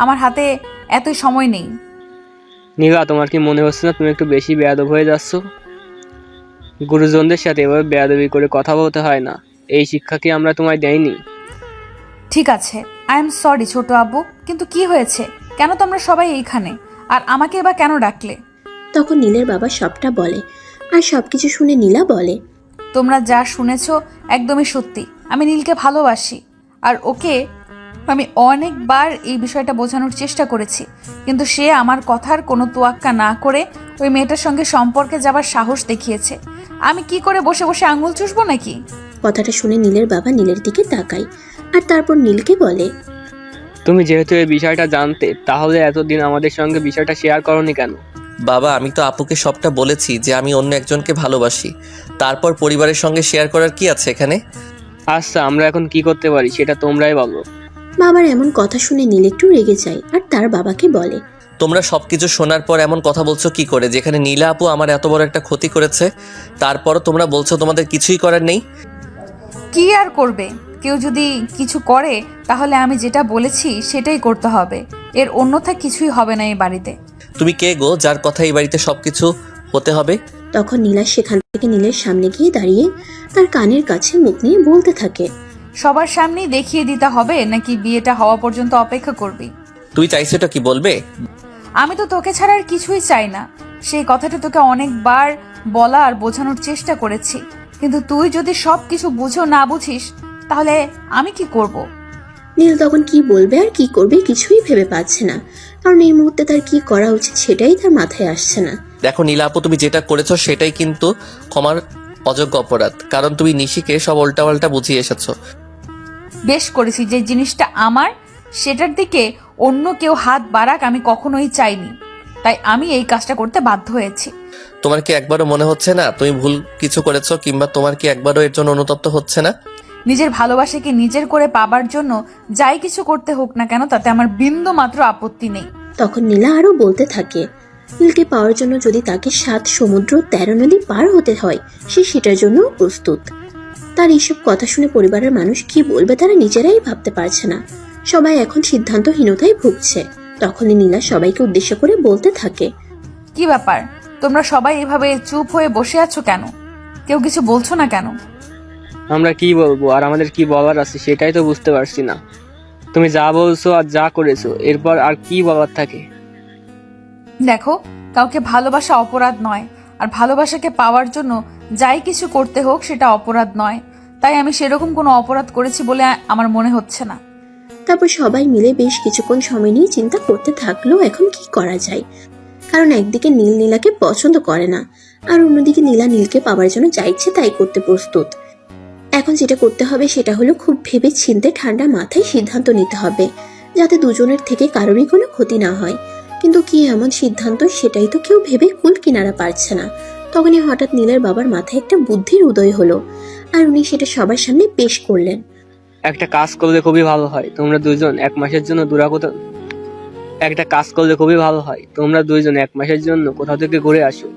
আমার হাতে এতই সময় নেই। নীলা, তোমার কি মনে হচ্ছে না তুমি একটু বেশি বেয়াদব হয়ে যাচ্ছ? গুরুজনদের সাথে এভাবে বেয়াদবি করে কথা বলতে হয় না। এই শিক্ষা কি আমরা তোমায় দেয়নি? ঠিক আছে, আই এম সরি ছোট আব্বু, কিন্তু কি হয়েছে? কেন তোমরা সবাই এইখানে, আর আমাকে এবার কেন ডাকলে? তখন নীলের বাবা সবটা বলে আর সবকিছু শুনে নীলা বলে, তোমরা যা শুনেছো একদমই সত্যি। আমি নীলকে ভালোবাসি আর ওকে আমি অনেকবার এই বিষয়টা বোঝানোর চেষ্টা করেছি, কিন্তু সে আমার কথার কোনো তোয়াক্কা না করে ওই মেয়েটার সঙ্গে সম্পর্কে যাবার সাহস দেখিয়েছে। আমি কি করে বসে বসে আঙুল চুষবো নাকি? কথাটা শুনে নীলের বাবা নীলের দিকে তাকায় আর তারপর নীলকে বলে, তুমি যেহেতু এই বিষয়টা জানতে, তাহলে এতদিন আমাদের সঙ্গে বিষয়টা শেয়ার করনি কেন? বাবা, আমি তো আপুকে সবটা বলেছি যে আমি অন্য একজনকে ভালোবাসি। তারপর পরিবারের সঙ্গে শেয়ার করার কি আছে এখানে? আচ্ছা, আমরা এখন কি করতে পারি সেটা তোমরাই বলো। বাবার এমন কথা শুনে নীল একটু রেগে যায় আর তার বাবাকে বলে, তোমরা সবকিছু শোনার পর এমন কথা বলছো কি করে? যেখানে নীলা আপু আমার এত বড় একটা ক্ষতি করেছে, তারপরও তোমরা বলছো তোমাদের কিছুই করার নেই। কি আর করবে? কেউ যদি কিছু করে তাহলে আমি যেটা বলেছি সেটাই করতে হবে, এর অন্যথা কিছুই হবে না এই বাড়িতে। তুমি কে গো যার কথা এই বাড়িতে সবকিছু হতে হবে? তখন নীলা সেখান থেকে নীলের সামনে গিয়ে দাঁড়িয়ে তার কানের কাছে মুখ নিয়ে বলতে থাকে, সবার সামনেই দেখিয়ে দিতে হবে নাকি বিয়েটা হওয়া পর্যন্ত অপেক্ষা করবি? তুই চাইছেটা কি বলবে? আমি তো তোকে ছাড়া আর কিছুই চাই না। সেই কথাটা তোকে অনেকবার বলা আর বোঝানোর চেষ্টা করেছি, কিন্তু তুই যদি সব কিছু বুঝো না বুঝিস তাহলে আমি কি করব? নীল তখন কি বলবে আর কি করবে কিছুই ভেবে পাচ্ছে না, কারণ এই মুহূর্তে তার কি করা উচিত সেটাই তার মাথায় আসছে না। দেখো নীলা আপু, তুমি যেটা করেছো সেটাই কিন্তু ক্ষমার অযোগ্য অপরাধ, কারণ তুমি নিশিকে সব উল্টাপাল্টা বুঝিয়ে এসেছো। বেশ করেছি, যে জিনিসটা আমার সেটার দিকে অন্য কেউ হাত বাড়াক আমি কখনোই চাইনি, তাই আমি এই কাজটা করতে বাধ্য হয়েছি। তোমার কি একবারও মনে হচ্ছে না তুমি ভুল কিছু করেছো, কিংবা তোমার কি একবারও এর জন্য অনুতপ্ত হচ্ছে না? নিজের ভালোবাসাকে নিজের করে পাবার জন্য যাই কিছু করতে হোক না কেন তাতে আমার বিন্দু মাত্র আপত্তি নেই। তখন নীলা আরো বলতে থাকে, নীলকে পাওয়ার জন্য যদি তাকে 7 সমুদ্র 13 নদী পার হতে হয় সে সেটার জন্য প্রস্তুত। তার এইসব কথা শুনে পরিবারের মানুষ কি বলবে তারা নিজেরাই ভাবতে পারছে না। সবাই এখন সিদ্ধান্তহীনতায় ভুগছে। তখনই নীলা সবাইকে উদ্দেশ্য করে বলতে থাকে, কি ব্যাপার, তোমরা সবাই এভাবে চুপ হয়ে বসে আছো কেন? কেউ কিছু বলছো না কেন? আমরা কি বলবো আর আমাদের কি বলার আছে সেটাই তো বুঝতে পারছি না। তুমি যা বলছো আর যা করেছো এরপর আর কি বলার থাকে? দেখো, কাউকে ভালোবাসা অপরাধ নয়, আর ভালোবাসাকে পাওয়ার জন্য যাই কিছু করতে হোক সেটা অপরাধ নয়। তাই আমি সেরকম কোনো অপরাধ করেছি বলে আমার মনে হচ্ছে না। তারপর সবাই মিলে বেশ কিছুক্ষণ সময় নিয়ে চিন্তা করতে থাকলো এখন কি করা যায়। কারণ একদিকে নীল নীলাকে পছন্দ করে না, আর অন্যদিকে নীলা নীলকে পাওয়ার জন্য যা ইচ্ছে তাই করতে প্রস্তুত। এখন যেটা করতে হবে সেটা হলো খুব ভেবে চিন্তে ঠান্ডা মাথায় সিদ্ধান্ত নিতে হবে, যাতে দুজনের থেকে কারোরই কোনো ক্ষতি না হয়। কিন্তু কি এমন সিদ্ধান্ত সেটাই তো কেউ ভেবে কুল কিনারা পারছে না। তখনই হঠাৎ নীলের বাবার মাথায় একটা বুদ্ধির উদয় হলো, আর উনি সেটা সবার সামনে পেশ করলেন। একটা কাজ করলে খুবই ভালো হয়, তোমরা দুইজন 1 মাসের জন্য একটা কাজ করলে খুবই ভালো হয়, তোমরা দুইজন 1 মাসের জন্য কোথাও থেকে ঘুরে আসো।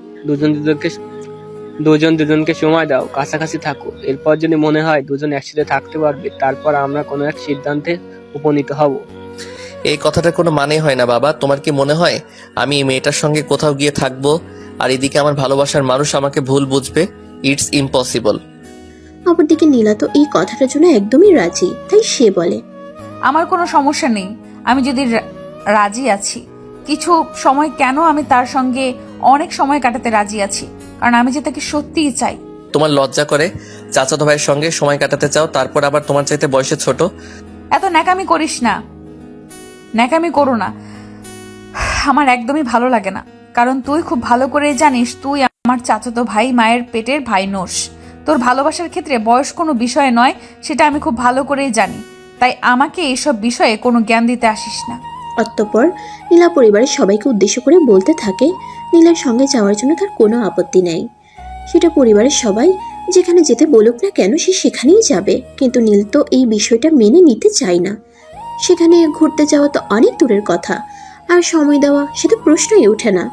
দুজন দুজনকে সময় দাও, কাছাকাছি থাকো। এরপর যদি মনে হয় দুজন একসাথে থাকতে পারবে, তারপর আমরা কোনো এক সিদ্ধান্তে উপনীত হব। এই কথাটার কোনো মানে হয় না বাবা। তোমার কি মনে হয় আমি এই মেয়েটার সঙ্গে কোথাও গিয়ে থাকবো আর এদিকে আমার ভালোবাসার মানুষ আমাকে ভুল বুঝবে? It's impossible. অপরদিকে নীলা তো এই কথাটার জন্য একদমই রাজি, তাই সে বলে, আমার কোনো সমস্যা নেই। আমি যদি রাজি আছি, কিছু সময় কেন আমি তার সঙ্গে অনেক সময় কাটাতে রাজি আছি, কারণ আমি যে তাকে সত্যিই চাই। তোমার লজ্জা করে চাচাতো ভাইয়ের সঙ্গে সময় কাটাতে চাও, তারপর আবার তোমার চাইতে বয়সে ছোট। এত ন্যাকামি করিস না, ন্যাকামি করো না। আমার একদমই ভালো লাগে না, কারণ তুই খুব ভালো করে জানিস তুই আমার চাচাতো ভাই, মায়ের পেটের ভাই নোস। তোর ভালোবাসার ক্ষেত্রে বয়স কোনো বিষয় নয়, সেটা আমি খুব ভালো করেই জানি। তাই আমাকে এইসব বিষয়ে কোনো জ্ঞান দিতে আসিস না। অতঃপর নীলা পরিবারের সবাইকে উদ্দেশ্য করে বলতে থাকে নীলার সঙ্গে যাওয়ার জন্য তার কোনো আপত্তি নেই। সেটা পরিবারের সবাই যেখানে যেতে বলুক না কেন সে সেখানেই যাবে, কিন্তু নীল তো এই বিষয়টা মেনে নিতে চায় না। সেখানে ঘুরতে যাওয়া তো অনেক দূরের কথা, আর সময় দেওয়া সেটা প্রশ্নই ওঠে না।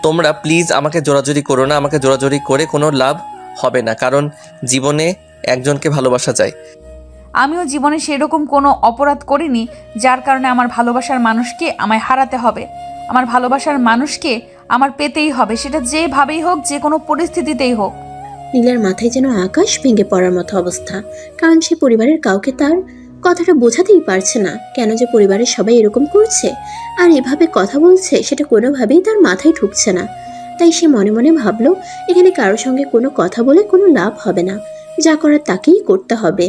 তোমরা প্লিজ আমাকে জোরাজুরি করো না। আমাকে জোরাজুরি করে কোনো লাভ হবে না, কারণ জীবনে একজনকে ভালোবাসা যায়। আমিও জীবনে সেরকম কোনো অপরাধ করিনি যার কারণে আমার ভালোবাসার মানুষকে আমায় হারাতে হবে। আমার ভালোবাসার মানুষকে আমার পেতেই হবে, সেটা যেভাবেই হোক, যে কোনো পরিস্থিতিতেই হোক। নীলার মাথায় যেন আকাশ ভেঙে পড়ার মতো অবস্থা, কারণ সে পরিবারের কাউকে তার কথাটা বোঝাতেই পারছে না কেন যে পরিবারের সবাই এরকম করছে আর এভাবে কথা বলছে, সেটা কোনোভাবেই তার মাথায় ঢুকছে না। তাই সে মনে মনে ভাবলো এখানে কারোর সঙ্গে কোনো কথা বলে কোনো লাভ হবে না, যা করার তাকেই করতে হবে।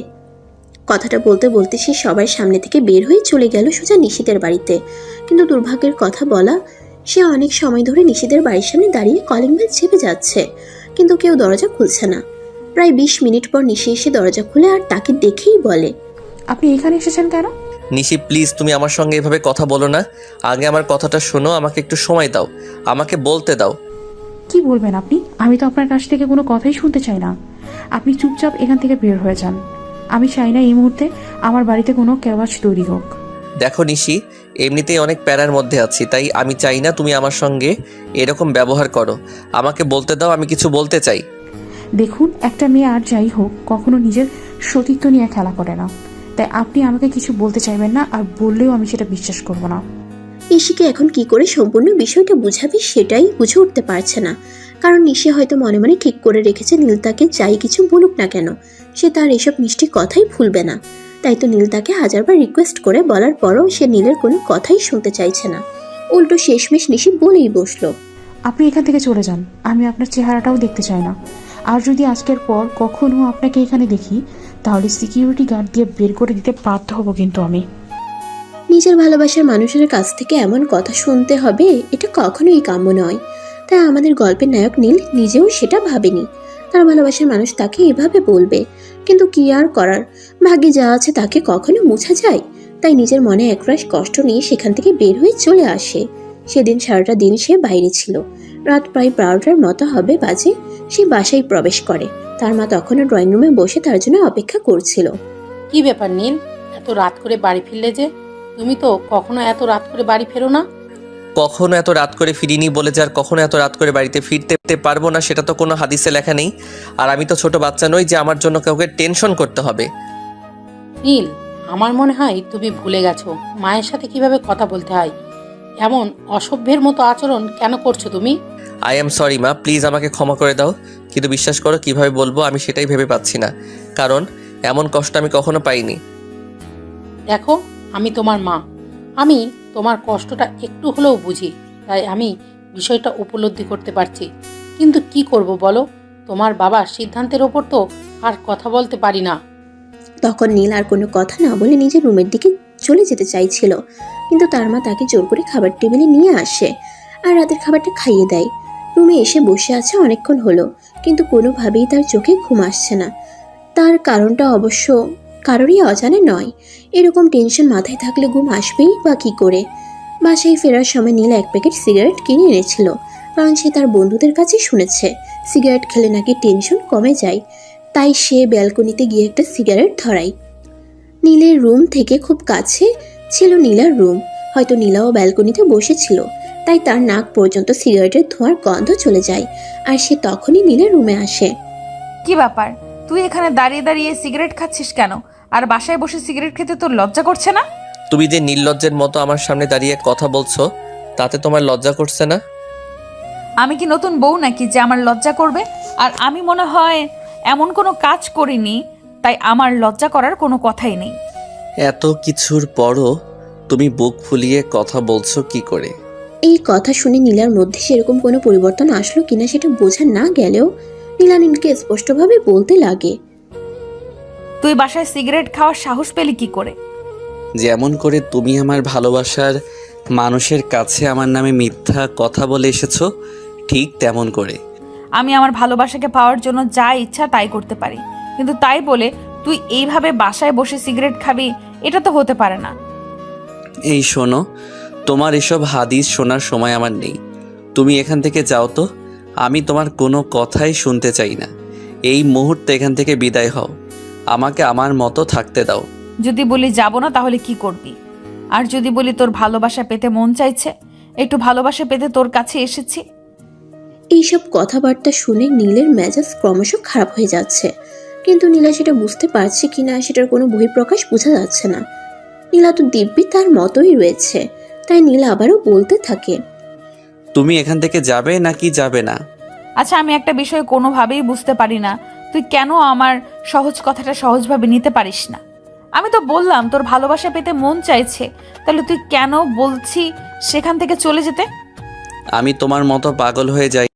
কথাটা বলতে বলতে সে সবার সামনে থেকে বের হয়ে চলে গেল সোজা নিশিতের বাড়িতে। কিন্তু দুর্ভাগ্যের কথা বলা, সে অনেক সময় ধরে নিশিতের বাড়ির সামনে দাঁড়িয়ে কলিং বেল চেপে যাচ্ছে, কিন্তু কেউ দরজা খুলছে না। প্রায় 20 মিনিট পর নিশি এসে দরজা খুলে আর তাকে দেখেই বলে, আপনি এখানে এসেছেন কেন? নিশি প্লিজ তুমি আমার সঙ্গে এভাবে কথা বলো না। আগে আমার কথাটা শোনো, আমাকে একটু সময় দাও, আমাকে বলতে দাও। কি বলবেন আপনি? আমি তো আপনার কাছ থেকে কোনো কথাই শুনতে চাই না। আপনি চুপচাপ এখান থেকে বের হয়ে যান। আমি চাই না এই মুহূর্তে আমার বাড়িতে কোনো কেওয়াজ তৈরি হোক। দেখো নিশি, এমনিতেই অনেক প্যারার মধ্যে আছি, তাই আমি চাই না তুমি আমার সঙ্গে এরকম ব্যবহার করো। আমাকে বলতে দাও, আমি কিছু বলতে চাই। দেখুন, একটা মেয়ে আর যাই হোক কখনো নিজের সতীত্ব নিয়ে খেলা করে না। তাই আপনি আমাকে কিছু বলতে চাইবেন না, আর বললেও আমি সেটা বিশ্বাস করব না। নিশিকে এখন কি করে সম্পূর্ণ বিষয়টা বুঝাবে সেটাই বুঝে উঠতে পারছে না, কারণ নিশি হয়তো মনে মনে ঠিক করে রেখেছে নীল তাকে যাই কিছু বলুক না কেন সে তার এসব মিষ্টি কথাই ভুলবে না। তাই তো নীল তাকে হাজারবার রিকোয়েস্ট করে বলার পরও সে নীলের কোনো কথাই শুনতে চাইছে না। উল্টো শেষমেশ নিশি বলেই বসলো, আপনি এখান থেকে চলে যান। আমি আপনার চেহারাটাও দেখতে চাই না। আর যদি আজকের পর কখনো আপনাকে এখানে দেখি, তাহলে সিকিউরিটি গার্ড দিয়ে বের করে দিতে বাধ্য হব কিন্তু আমি। নিজের ভালোবাসার মানুষের কাছ থেকে এমন কথা শুনতে হবে এটা কখনোই কাম্য নয়। তাই আমাদের গল্পের নায়ক নীল নিজেও সেটা ভাবেনি তার ভালোবাসার মানুষ তাকে এভাবে বলবে, কিন্তু কি আর করার, ভাগ্যে যা আছে তাকে কখনো মুছা যায়। তাই নিজের মনে একরাশ কষ্ট নিয়ে সেখান থেকে বের হয়ে চলে আসে। সেদিন সারাটা দিন সে বাইরে ছিল। রাত প্রায় 12টার মতো হবে বাজে সে বাসায় প্রবেশ করে। তার মা তখনও ড্রয়িং রুমে বসে তার জন্য অপেক্ষা করছিল। কি ব্যাপার নীল, এত রাত করে বাড়ি ফিরলে যে? তুমি তো কখনো এত রাত করে বাড়ি ফেরো না। কখনো এত রাত করে ফিরিনি বলে যে আর কখনো এত রাত করে বাড়িতে ফিরতে পারবো না সেটা তো কোনো হাদিসে লেখা নেই। আর আমি তো ছোট বাচ্চা নই যে আমার জন্য কাউকে টেনশন করতে হবে। নীল, আমার মনে হয় তুমি ভুলে গেছো মায়ের সাথে কিভাবে কথা বলতে হয়। এমন অসভ্যের মতো আচরণ কেন করছো তুমি? আই এম সরি মা, প্লিজ আমাকে ক্ষমা করে দাও। কিন্তু বিশ্বাস করো কিভাবে বলবো আমি সেটাই ভেবে পাচ্ছি না, কারণ এমন কষ্ট আমি কখনো পাইনি। দেখো, আমি তোমার মা, আমি তোমার কষ্টটা একটু হলেও বুঝি, তাই আমি বিষয়টা উপলব্ধি করতে পারছি। কিন্তু কি করব বলো, তোমার বাবার সিদ্ধান্তের ওপর তো আর কথা বলতে পারি না। তখন নীল আর কোনো কথা না বলে নিজের রুমের দিকে চলে যেতে চাইছিল, কিন্তু তার মা তাকে জোর করে খাবার টেবিলে নিয়ে আসে আর রাতের খাবারটা খাইয়ে দেয়। রুমে এসে বসে আছে অনেকক্ষণ হলো, কিন্তু কোনোভাবেই তার চোখে ঘুম আসছে না। তার কারণটা অবশ্য কারোরই অজানা নয়। এরকম টেনশন মাথায় থাকলে ঘুম আসবেই বা কী করে। বাসায় ফেরার সময় নীল 1 প্যাকেট সিগারেট কিনে এনেছিল, কারণ সে তার বন্ধুদের কাছে শুনেছে সিগারেট খেলে নাকি টেনশন কমে যায়। তাই সে ব্যালকনিতে গিয়ে একটা সিগারেট ধরায়। নীলের রুম থেকে খুব কাছে ছিল নীলার রুম। হয়তো নীলাও ব্যালকনিতে বসেছিল, তাই তার নাক পর্যন্ত সিগারেটের ধোঁয়ার গন্ধ চলে যায়। আর সে তখনই নীলের রুমে আসে। কি ব্যাপার, তুই এখানে দাঁড়িয়ে দাঁড়িয়ে সিগারেট খাচ্ছিস কেন? আর বাসায় বসে সিগারেট খেতে তোর লজ্জা করছে না? তুমি যে নির্লজ্জের মতো আমার সামনে দাঁড়িয়ে কথা বলছো, তাতে তোমার লজ্জা করছে না? আমি কি নতুন বউ নাকি যে আমার লজ্জা করবে? আর আমি মনে হয় এমন কোনো কাজ করিনি, তাই আমার লজ্জা করার কোনো কথাই নেই। এত কিছুর পরও তুমি বুক ফুলিয়ে কথা বলছো কি করে? এই কথা শুনে নীলার মধ্যে সেরকম কোনো পরিবর্তন আসলো কিনা সেটা বোঝা না গেলেও নীলা নীলকে স্পষ্টভাবে বলতে লাগে। তুই বাসায় সিগারেট খাওয়ার সাহস পেলি কি করে? যেমন করে তুমি আমার ভালোবাসার মানুষের কাছে আমার নামে মিথ্যা কথা বলে এসেছো, ঠিক তেমন করে। আমি আমার ভালোবাসাকে পাওয়ার জন্য যা ইচ্ছা তাই করতে পারি, কিন্তু তাই বলে তুই এইভাবে বাসায় বসে সিগারেট খাবি, এটা তো হতে পারে না। এই শোনো, তোমার এসব হাদিস শোনার সময় আমার নেই। তুমি এখান থেকে যাও তো, আমি তোমার কোনো কথাই শুনতে চাই না। এই মুহূর্তে এখান থেকে বিদায় হও, আমাকে আমার মতো থাকতে দাও। যদি বলি যাব না তাহলে কি করবি? আর যদি বলি তোর ভালোবাসা পেতে মন চাইছে, একটু ভালোবাসা পেতে তোর কাছে এসেছি? এইসব কথাবার্তা শুনে নীলের মেজাজ ক্রমশ খারাপ হয়ে যাচ্ছে, কিন্তু নীলা সেটা বুঝতে পারছে কিনা সেটার কোনো বহিঃপ্রকাশ বোঝা যাচ্ছে না। নীলা তো দিব্যি তার মতোই রয়েছে, তাই নীলা আবারও বলতে থাকে। তুমি এখান থেকে যাবে নাকি যাবে না? আচ্ছা, আমি একটা বিষয় কোনোভাবেই বুঝতে পারি না, তুই কেন আমার সহজ কথাটা সহজভাবে নিতে পারিস না? আমি তো বললাম তোর ভালোবাসা পেতে মন চাইছে, তাহলে তুই কেন বলছি সেখান থেকে চলে যেতে? আমি তোমার মতো পাগল হয়ে যাই